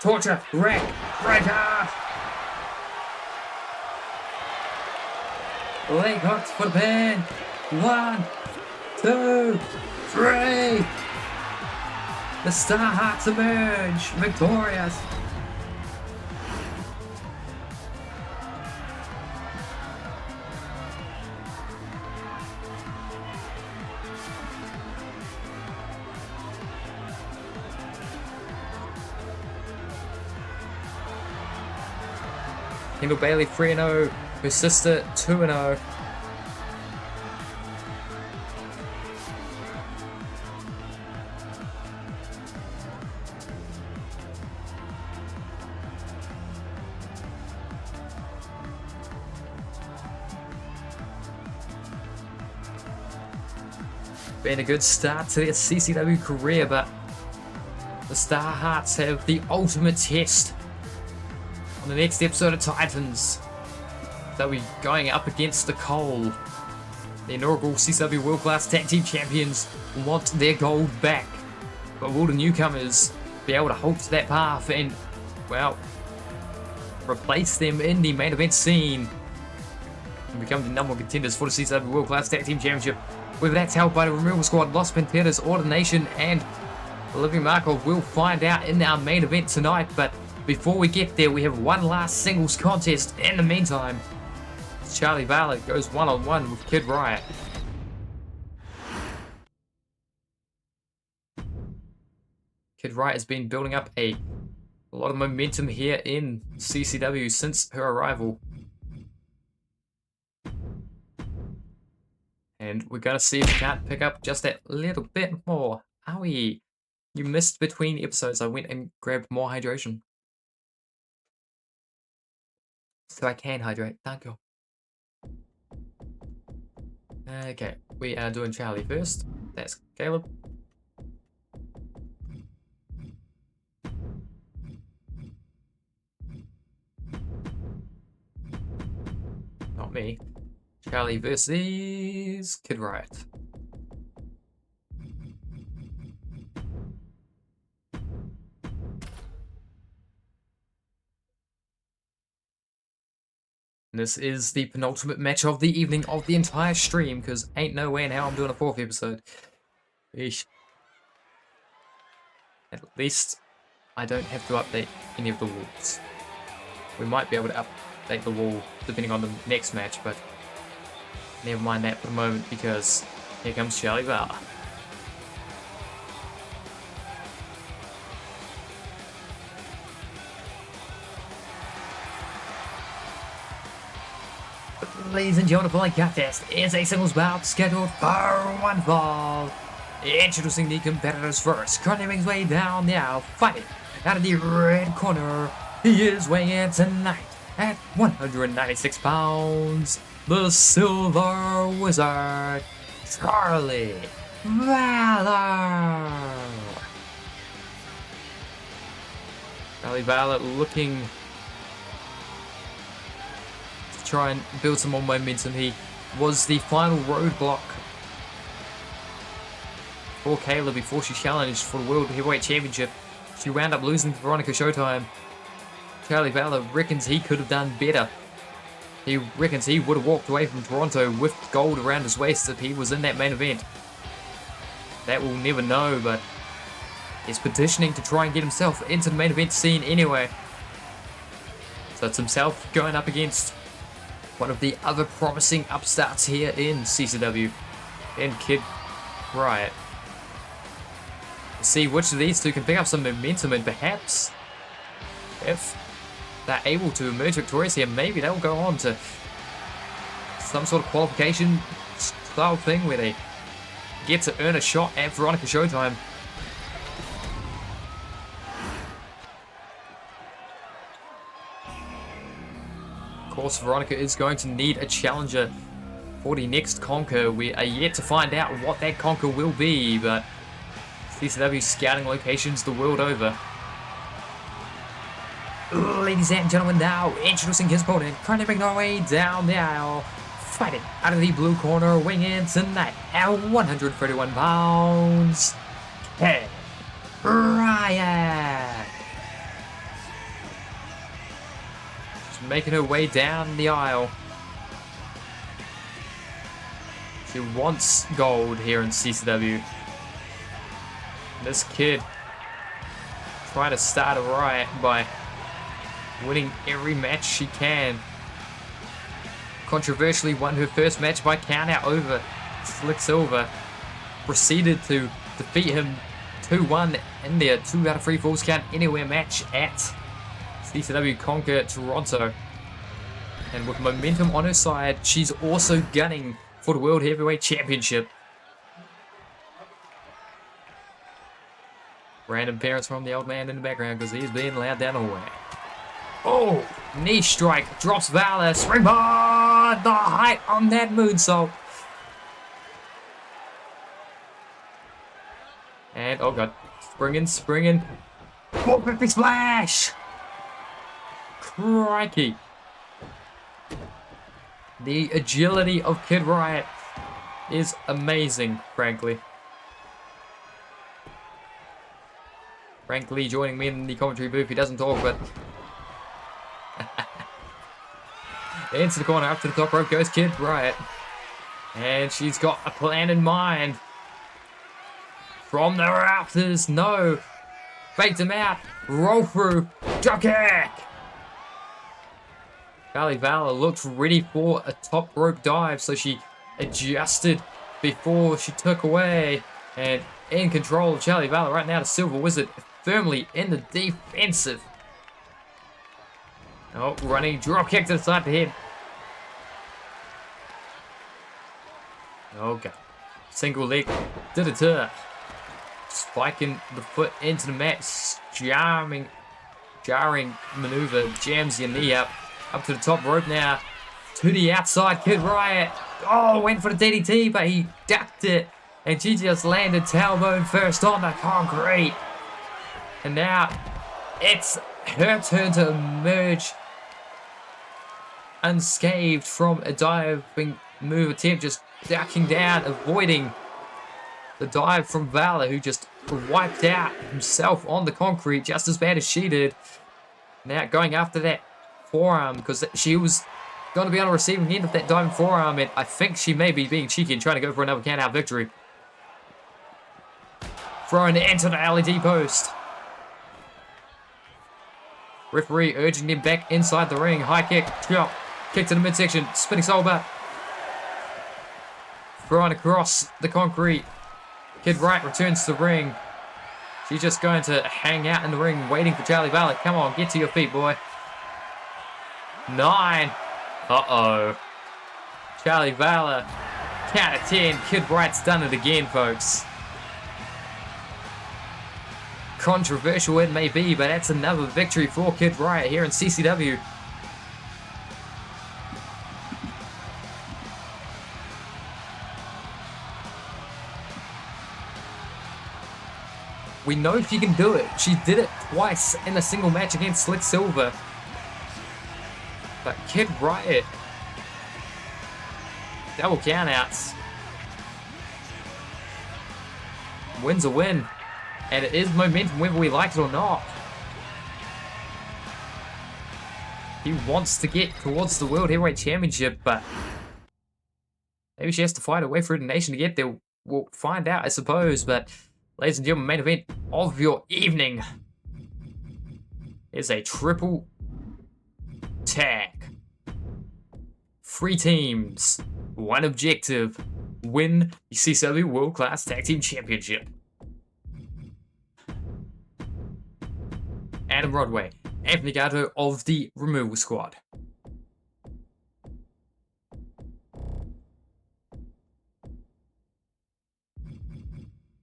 Torture, wreck, breaker. Leg hooked for the pin. 1, 2, 3. The Star Hearts emerge victorious. Kendall Bailey 3-0, her sister 2-0. Been a good start to their CCW career, but the Star Hearts have the ultimate test on the next episode of Titans. They'll be going up against the Cole. The inaugural CCW World Class Tag Team Champions want their gold back. But will the newcomers be able to halt that path and, well, replace them in the main event scene and become the number one contenders for the CCW World Class Tag Team Championship? Whether that's held by the Removal Squad, Los Panteras, or the Nation, and Olivia Markov, we'll find out in our main event tonight. But before we get there, we have one last singles contest. In the meantime, Charlie Ballard goes one-on-one with Kid Riot. Kid Riot has been building up a lot of momentum here in CCW since her arrival. And we're going to see if we can't pick up just that little bit more. Owie. You missed between episodes. I went and grabbed more hydration. So I can hydrate. Thank you. Okay. We are doing Charlie first. That's Caleb. Not me. Charlie versus Kid Riot. This is the penultimate match of the evening of the entire stream, because ain't no way in hell I'm doing a 4th episode. Eesh. At least I don't have to update any of the walls. We might be able to update the wall depending on the next match, but never mind that for the moment, because here comes Charlie Ballard. Ladies and gentlemen, the following contest is a singles bout scheduled for one fall. Introducing the competitors first, currently making his way down now, fighting out of the red corner. He is weighing in tonight at 196 pounds. The Silver Wizard, Charlie Ballard. Charlie Ballard looking to try and build some more momentum. He was the final roadblock for Kayla before she challenged for the World Heavyweight Championship. She wound up losing to Veronica Showtime. Charlie Ballard reckons he could have done better. He reckons he would have walked away from Toronto with gold around his waist if he was in that main event. That we'll never know, but he's petitioning to try and get himself into the main event scene anyway. So it's himself going up against one of the other promising upstarts here in CCW, and Kid Riot. We'll see which of these two can pick up some momentum, and perhaps if they're able to emerge victorious here, maybe they'll go on to some sort of qualification style thing where they get to earn a shot at Veronica Showtime. Of course, Veronica is going to need a challenger for the next conquer. We are yet to find out what that conquer will be, but CCW scouting locations the world over. Ladies and gentlemen, now introducing his opponent, currently making our way down the aisle, fighting out of the blue corner, weighing in tonight at 131 pounds, Kid Riot. She's making her way down the aisle. She wants gold here in CCW. This kid trying to start a riot by winning every match she can. Controversially won her first match by countout over Slick Silver. Proceeded to defeat him 2-1 in their 2 out of 3 falls count anywhere match at CCW Conquer Toronto. And with momentum on her side, she's also gunning for the World Heavyweight Championship. Random parents from the old man in the background because he's being loud down the hallway. Oh, knee strike, drops Valor, springboard, the height on that moonsault. Oh god. Springing. 450 splash! Crikey. The agility of Kid Riot is amazing, frankly. Frank Lee joining me in the commentary booth. He doesn't talk, but... into the corner, up to the top rope goes Kid Riot. And she's got a plan in mind. From the rafters, no. Faked him out. Roll through. Drop kick. Charlie Valor looked ready for a top rope dive, so she adjusted before she took away. And in control of Charlie Valor right now, the Silver Wizard firmly in the defensive. Oh, running drop kick to the side of the head. Okay. Single leg to the turf. Spiking the foot into the mat. Jarring maneuver. Jams your knee up. Up to the top rope now. To the outside, Kid Riot. Oh, went for the DDT, but he ducked it. And she just landed tailbone first on the concrete. And now it's her turn to emerge unscathed from a diving move attempt. Just ducking down, avoiding the dive from Valor, who just wiped out himself on the concrete just as bad as she did. Now going after that forearm, because she was going to be on the receiving end of that diving forearm, and I think she may be being cheeky and trying to go for another count-out victory. Thrown into the LED post. Referee urging him back inside the ring. High kick, chop, kick to the midsection, spinning soul butt. Thrown across the concrete. Kid Riot returns to the ring. She's just going to hang out in the ring, waiting for Charlie Valor. Come on, get to your feet, boy. 9. Uh-oh. Charlie Valor. Count of 10. Kid Riot's done it again, folks. Controversial it may be, but that's another victory for Kid Riot here in CCW. We know she can do it. She did it twice in a single match against Slick Silver. But Kid Riot, double countouts. Win's a win. And it is momentum whether we like it or not. He wants to get towards the World Heavyweight Championship, but maybe she has to fight her way through the nation to get there. We'll find out, I suppose. But ladies and gentlemen, main event of your evening is a triple tag. 3 teams, 1 objective: win the CCW World Class Tag Team Championship. Adam Rodway, Anthony Gatto of the Removal Squad.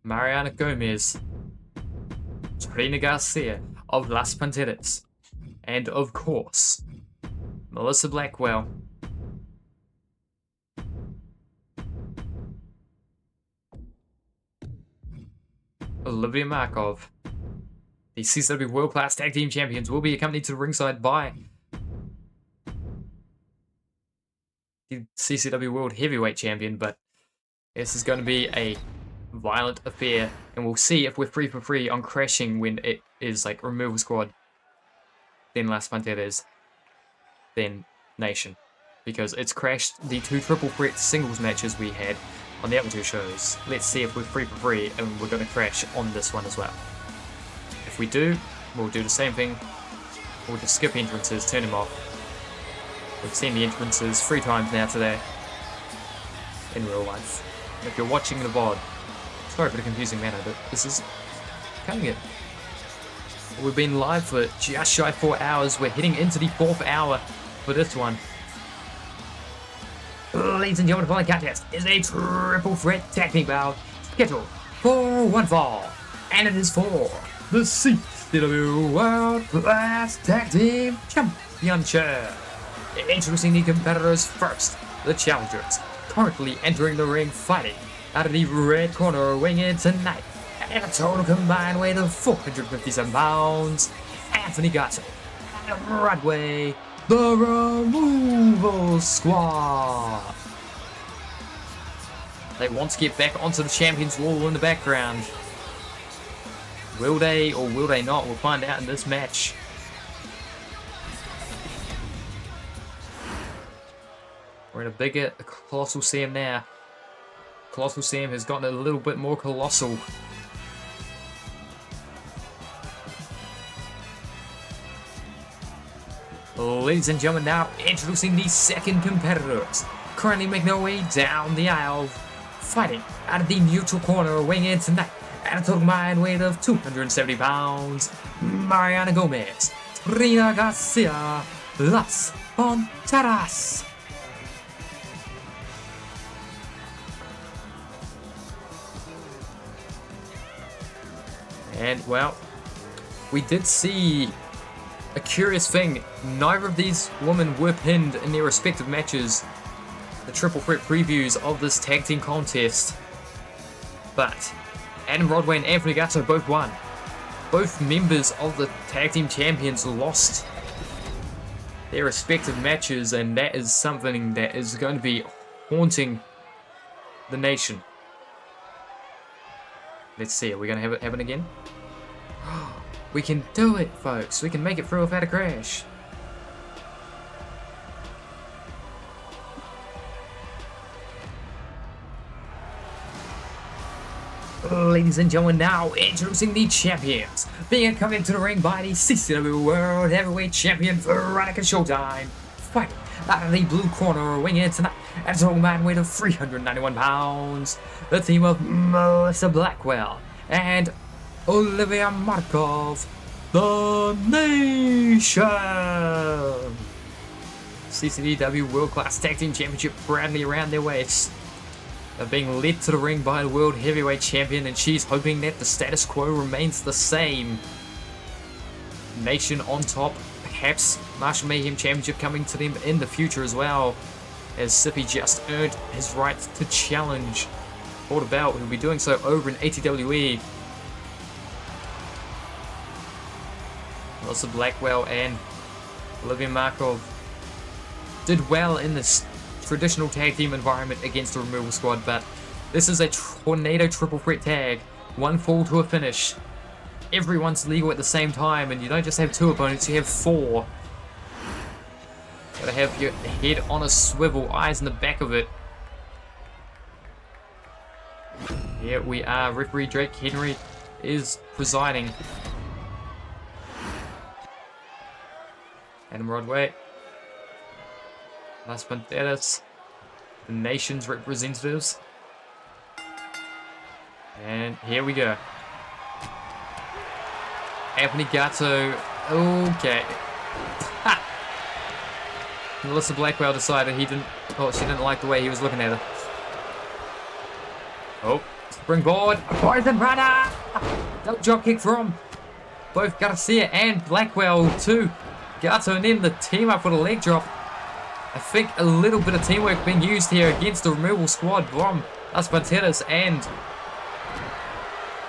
Mariana Gomez, Trina Garcia of Las Panteras, and of course, Melissa Blackwell. Olivia Markov. The CCW World Class Tag Team Champions will be accompanied to the ringside by the CCW World Heavyweight Champion, but this is going to be a violent affair, and we'll see if we're 3 for 3 on crashing when it is like Removal Squad, then Las Panteras, then Nation, because it's crashed the 2 triple threat singles matches we had on the other 2 shows. Let's see if we're 3 for 3 and we're going to crash on this one as well. If we do, we'll do the same thing. We'll just skip entrances, turn them off. We've seen the entrances 3 times now today in real life. If you're watching the VOD, sorry for the confusing manner, but this is cutting it. We've been live for just shy of 4 hours. We're heading into the 4th hour for this one. Ladies and gentlemen, the following contest is a triple threat tag team bout scheduled for 1 fall, and it is for the CCW World Class Tag Team Championship. Introducing the competitors first, the challengers, currently entering the ring fighting out of the red corner, weighing in tonight And a total combined weight of 457 pounds. Anthony Gatto and Broadway, the Removal Squad. They want to get back onto the Champions Wall in the background. Will they or will they not? We'll find out in this match. We're in a bigger Colossal Sam now. Colossal Sam has gotten a little bit more colossal. Ladies and gentlemen, now introducing the second competitors. Currently making their way down the aisle. Fighting out of the neutral corner, weighing in tonight at a total combined weight of 270 pounds. Mariana Gomez, Trina Garcia, Las Ponteras. And, well, we did see a curious thing. Neither of these women were pinned in their respective matches, the triple threat previews of this tag team contest. But Adam Rodway and Anthony Gatto both won. Both members of the tag team champions lost their respective matches, and that is something that is going to be haunting the nation. Let's see, are we going to have it happen again? We can do it, folks. We can make it through without a crash. Ladies and gentlemen, now introducing the champions. Being coming to the ring by the CCW World Heavyweight Champion Veronica Showtime. Fighting out of the blue corner, weighing in tonight at a total combined weight of 391 pounds. The team of Melissa Blackwell and Olivia Markov, the Nation. CCW World Class Tag Team Championship proudly around their waist. They're being led to the ring by the World Heavyweight Champion, and she's hoping that the status quo remains the same. Nation on top, perhaps Marshall Mayhem Championship coming to them in the future as well, as Sippy just earned his right to challenge for the belt. He'll be doing so over in ATWE. Melissa Blackwell and Olivia Markov did well in this traditional tag team environment against the Removal Squad, but this is a tornado triple threat tag. One fall to a finish. Everyone's legal at the same time, and you don't just have two opponents, you have four. Gotta have your head on a swivel, eyes in the back of it. Here we are. Referee Drake Henry is presiding. Adam Rodway, Las Ponteras, the Nation's representatives. And here we go. Anthony Gatto. Okay. Melissa Blackwell decided she didn't like the way he was looking at her. Oh, springboard, poison runner. Double drop kick from both Garcia and Blackwell to Gatto, and then the team up for the leg drop. I think a little bit of teamwork being used here against the Removal Squad from Las Ponteras and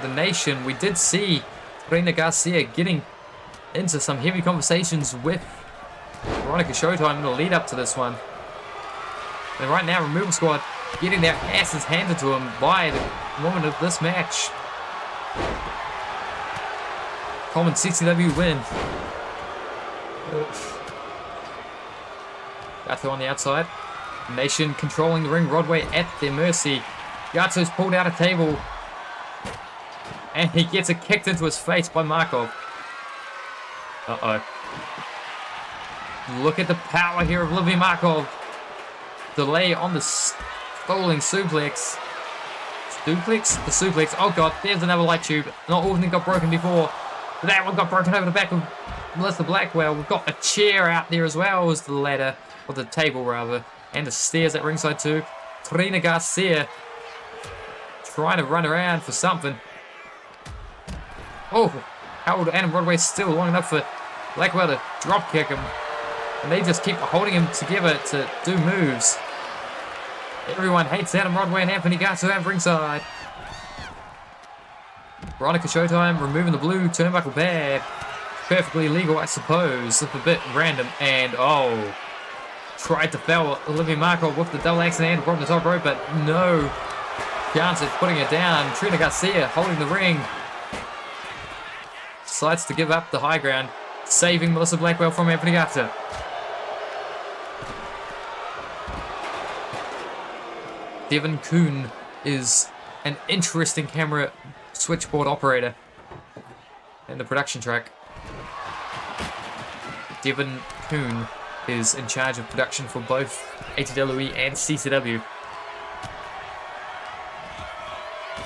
the Nation. We did see Reina Garcia getting into some heavy conversations with Veronica Showtime in the lead up to this one. And right now, Removal Squad getting their asses handed to them by the woman of this match. Common CCW win. Gatto on the outside. Nation controlling the ring. Rodway at their mercy. Gatto's pulled out a table. And he gets it kicked into his face by Markov. Uh-oh. Look at the power here of Olivia Markov. Delay on the stolen suplex. Suplex? The suplex. Oh god, there's another light tube. Not all of them got broken before. But that one got broken over the back of Melissa Blackwell. We've got a chair out there as well as the ladder. Or the table rather. And the stairs at ringside too. Trina Garcia trying to run around for something. Oh, held Adam Rodway still long enough for Blackwell to drop kick him. And they just keep holding him together to do moves. Everyone hates Adam Rodway and Anthony Gatto at ringside. Veronica Showtime removing the blue turnbuckle bear. Perfectly legal, I suppose. It's a bit random. And, oh. Tried to foul Olivia Markov with the double axe and from the top rope, but no. Chance at putting it down. Trina Garcia holding the ring. Decides to give up the high ground. Saving Melissa Blackwell from Anthony Garza. Devin Kuhn is an interesting camera switchboard operator in the production track. Devin Kuhn is in charge of production for both ATWE and CCW.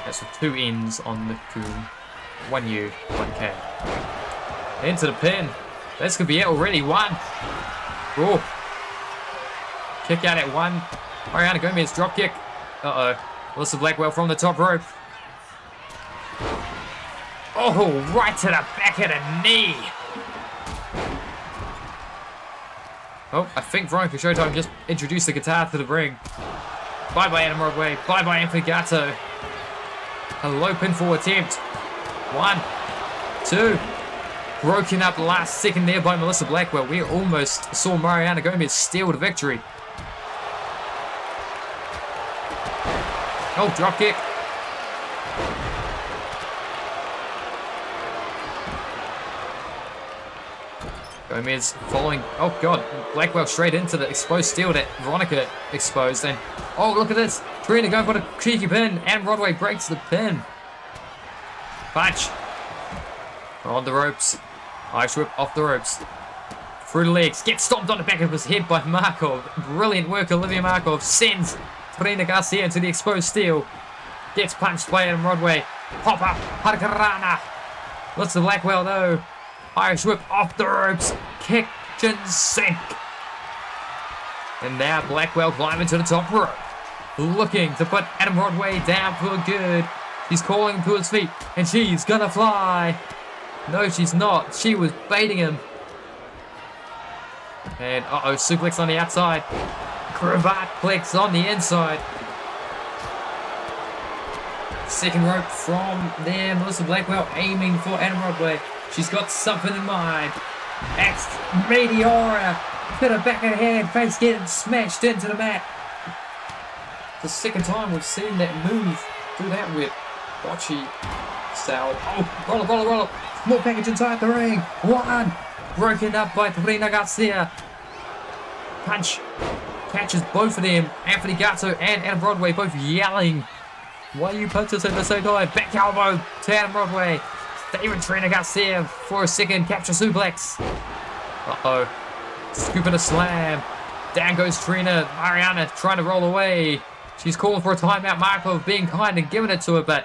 That's with 2 N's on the Kuhn. 1 U, 1 K. Into the pin. This could be it already. 1. Oh. Kick out at 1. Ariana Gomez drop kick. Uh-oh. Melissa Blackwell from the top rope. Oh, right to the back of the knee. Oh, I think Veronica Showtime just introduced the guitar to the ring. Bye-bye, Adam Rodway. Bye-bye, Anthony Gatto. A low pinfall attempt. 1, 2. Broken up last second there by Melissa Blackwell. We almost saw Mariana Gomez steal the victory. Oh, drop kick. Gomez following. Oh, God. Blackwell straight into the exposed steel that Veronica exposed. And, oh, look at this. Trina going for the cheeky pin. And Rodway breaks the pin. Punch. On the ropes. Irish whip off the ropes. Through the legs. Gets stomped on the back of his head by Markov. Brilliant work, Olivia Markov. Sends Trina Garcia into the exposed steel. Gets punched by Adam Rodway. Pop up. Hurricanrana. Lets the Blackwell though. Irish whip off the ropes. Kitchen sink. And now Blackwell climbing to the top rope. Looking to put Adam Rodway down for good. He's calling him to his feet. And she's gonna fly. No, she's not. She was baiting him. And uh-oh, suplex on the outside. Cravat plex on the inside. Second rope from there. Melissa Blackwell aiming for Adam Rodway. She's got something in mind. Axe Meteora to the back of the head. Face getting smashed into the mat. The second time we've seen that move. Do that with Bocce style. Oh, roll up. More package inside the ring. 1. Broken up by Trina Garcia. Punch. Catches both of them. Anthony Gatto and Adam Rodway both yelling. Why you punch us at the same time? Back elbow to Adam Rodway. David Trina Garcia for a second capture suplex. Uh-oh. Scooping a slam. Down goes Trina. Mariana trying to roll away. She's calling for a timeout. Markov being kind and giving it to her, but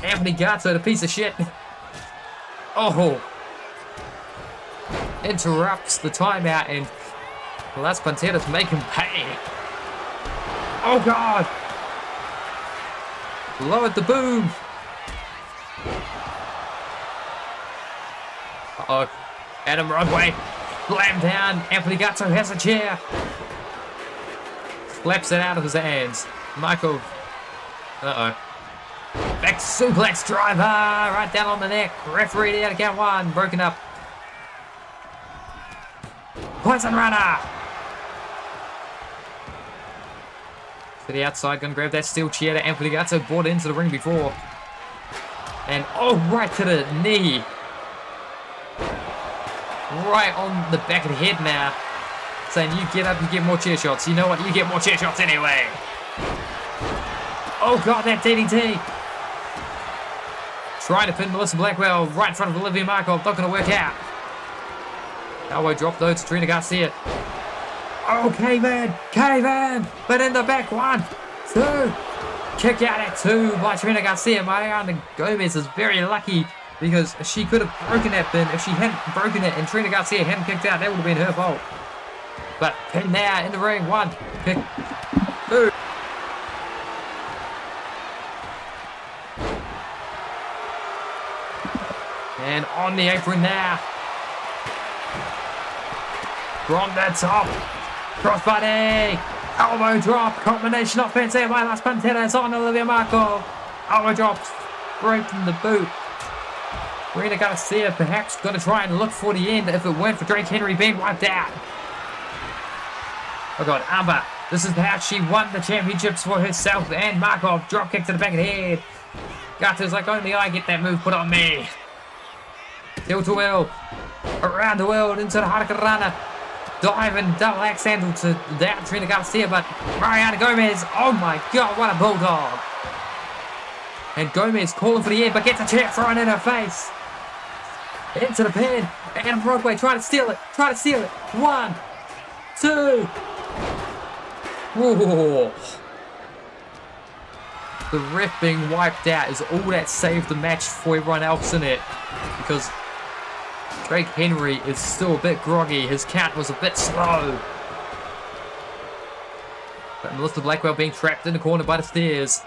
Anthony Gatto, the piece of shit. Oh. Interrupts the timeout and Las Panteras make him pay. Oh, God. Lowered the boom. Uh-oh. Adam Rodway. Slam down. Anthony Gatto has a chair. Slaps it out of his hands. Michael. Uh-oh. Back suplex driver. Right down on the neck. Referee there to count 1. Broken up. Poison runner. To the outside. Gonna grab that steel chair that Anthony Gatto brought into the ring before. And oh, right to the knee. Right on the back of the head now. Saying you get up, you get more chair shots. You know what? You get more chair shots anyway. Oh, God, that DDT. Trying to pin Melissa Blackwell right in front of Olivia Markov. Not going to work out. Elbow drop, though, to Trina Garcia. Oh, K-Man. But in the back, 1, 2. Kick out at 2 by Trina Garcia. Mariana Gomez is very lucky because she could have broken that pin. If she hadn't broken it and Trina Garcia hadn't kicked out, that would have been her fault. But pin now in the ring. 1, kick, 2. And on the apron now. From the top. Crossbody. Elbow drop. Combination offense here by Las Panteras on Olivia Markov. Elbow drops. Breaking the boot. Rena Garcia perhaps going to try and look for the end if it weren't for Drake Henry being wiped out. Oh god, Amber. This is how she won the championships for herself and Markov. Drop kick to the back of the head. Gato's like, only I get that move put on me. Tilt to will. Around the world into the Hurricanrana. Diving double axe handle to down Trina Garcia, but Mariana Gomez. Oh my god, what a bulldog. And Gomez calling for the end, but gets a chair thrown in her face. Into the pin. And Broadway trying to steal it. Try to steal it. 1, 2. Whoa. The ref being wiped out is all that saved the match for everyone else in it. Because Drake Henry is still a bit groggy. His count was a bit slow. But Melissa Blackwell being trapped in the corner by the stairs.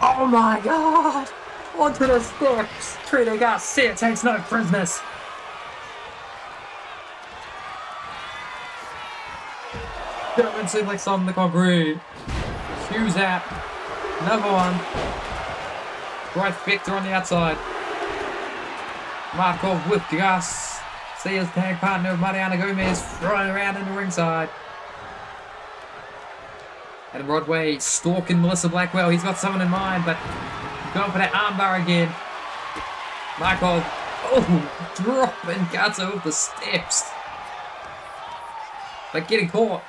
Oh my god! Onto the steps. Trina Garcia takes no prisoners. German suplex on the concrete. Hughes out. Another one. Right Victor on the outside. Markov with Gus. Sia's tag partner Mariana Gomez thrown around in the ringside. Adam Broadway stalking Melissa Blackwell. He's got someone in mind, but going for that armbar again. Markov. Oh, dropping Gato off the steps. But getting caught.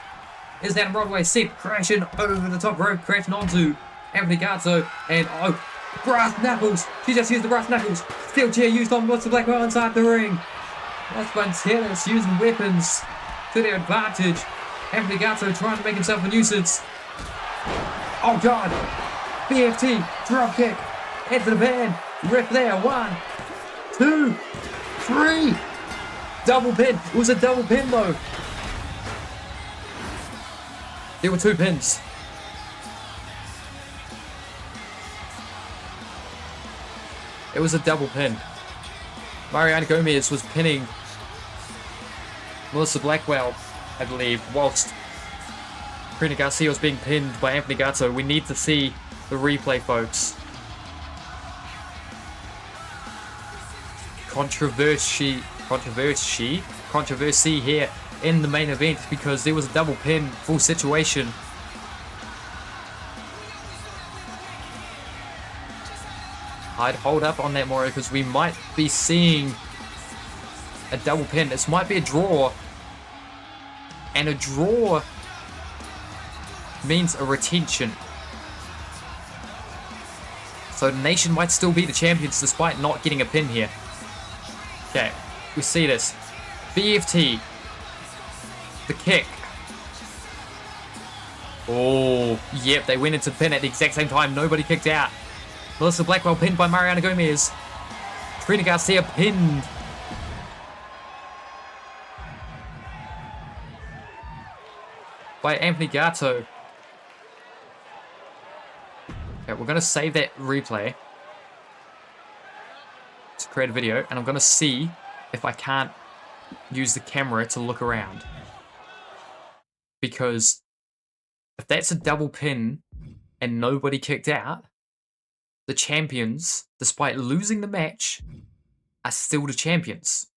Is Adam Broadway set crashing over the top rope, crashing onto Anthony Gato, and oh, brass knuckles. She just used the brass knuckles. Steel chair used on Melissa Blackwell inside the ring. That's when tennis using weapons to their advantage. Anthony Gato trying to make himself a nuisance. Oh god! BFT, drop kick, into the band, rip there, 1, 2, 3. Double pin. It was a double pin though. There were 2 pins. It was a double pin. Mariana Gomez was pinning Melissa Blackwell, I believe, whilst Trina Garcia was being pinned by Anthony Gato. We need to see the replay, folks. Controversy here in the main event because there was a double pin full situation. I'd hold up on that more because we might be seeing a double pin. This might be a draw, and a draw means a retention. So the Nation might still be the champions despite not getting a pin here. Okay, we see this. BFT. The kick. Oh, yep, they went into pin at the exact same time. Nobody kicked out. Melissa Blackwell pinned by Mariana Gomez. Trina Garcia pinned. By Anthony Gato. Okay, we're going to save that replay to create a video, and I'm going to see if I can't use the camera to look around. Because if that's a double pin and nobody kicked out, the champions, despite losing the match, are still the champions.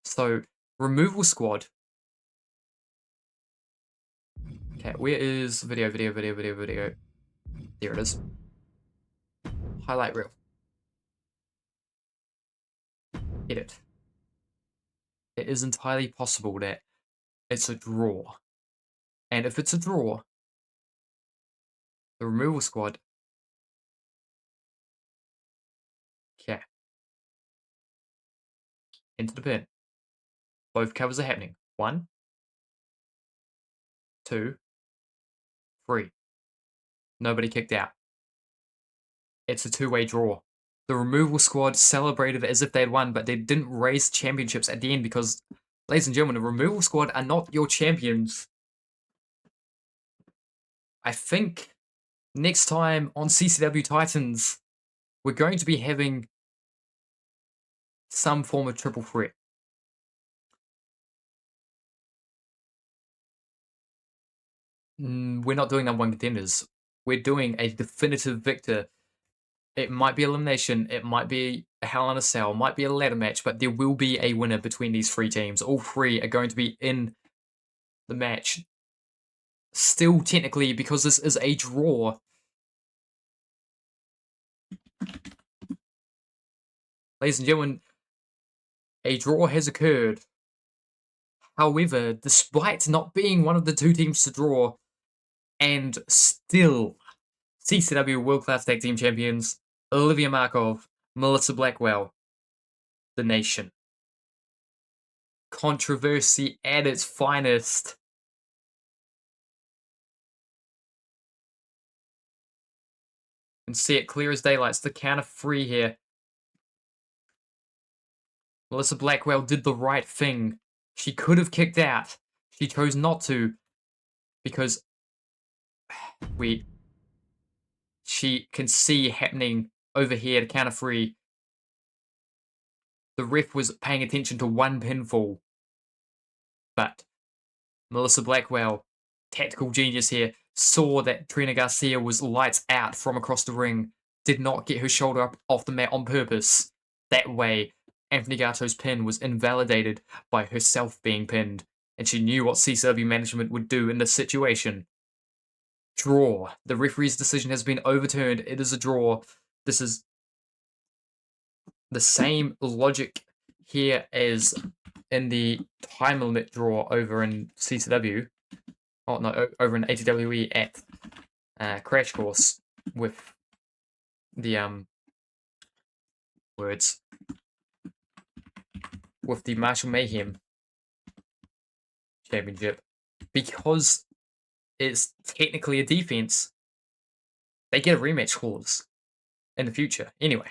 So, removal squad. Okay, where is video? There it is. Highlight reel. Edit. It is entirely possible that it's a draw. And if it's a draw, the removal squad. Okay. Into the pin. Both covers are happening. 1, 2, 3. Nobody kicked out. It's a 2-way draw. The removal squad celebrated as if they'd won, but they didn't raise championships at the end because, ladies and gentlemen, the removal squad are not your champions. I think next time on CCW Titans, we're going to be having some form of triple threat. We're not doing number 1 contenders. We're doing a definitive victor It might be elimination, it might be a Hell in a Cell, might be a ladder match, but there will be a winner between these three teams. All three are going to be in the match. Still, technically, because this is a draw. Ladies and gentlemen, a draw has occurred. However, despite not being one of the two teams to draw, and still CCW World Class Tag Team Champions, Olivia Markov, Melissa Blackwell, the Nation. Controversy at its finest. And see it clear as daylight. It's the count of 3 here. Melissa Blackwell did the right thing. She could have kicked out. She chose not to because she can see happening over here at count of 3. The ref was paying attention to one pinfall. But Melissa Blackwell, tactical genius here, saw that Trina Garcia was lights out from across the ring, did not get her shoulder up off the mat on purpose. That way, Anthony Gatto's pin was invalidated by herself being pinned, and she knew what CCW management would do in this situation. Draw. The referee's decision has been overturned. It is a draw. This is the same logic here as in the time limit draw over in CCW. Oh, no, over in ATWE at Crash Course with the with the Marshall Mayhem Championship. Because it's technically a defense, they get a rematch clause in the future anyway.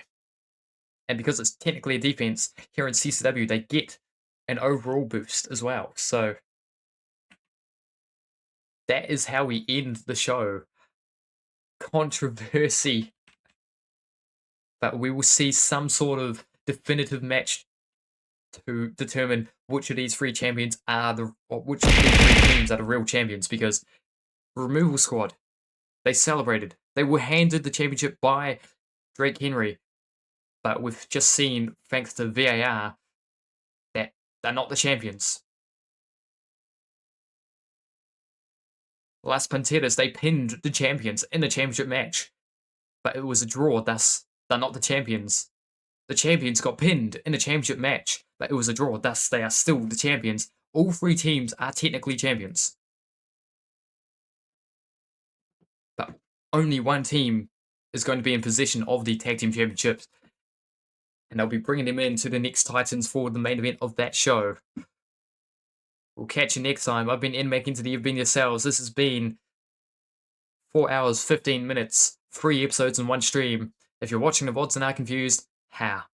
And because it's technically a defense, here in CCW, they get an overall boost as well. So that is how we end the show. Controversy. But we will see some sort of definitive match to determine which of these three champions which of these three teams are the real champions, because Removal Squad, they celebrated. They were handed the championship by Drake Henry. But we've just seen, thanks to VAR, that they're not the champions. Las Panteras, they pinned the champions in the championship match. But it was a draw, thus they're not the champions. The champions got pinned in the championship match, but it was a draw, thus they are still the champions. All three teams are technically champions. But only one team is going to be in possession of the Tag Team Championships. And they'll be bringing them into the next Titans for the main event of that show. We'll catch you next time. I've been NMac you've been yourselves. This has been 4 hours, 15 minutes, 3 episodes in one stream. If you're watching the VODs and are confused, how?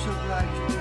So glad you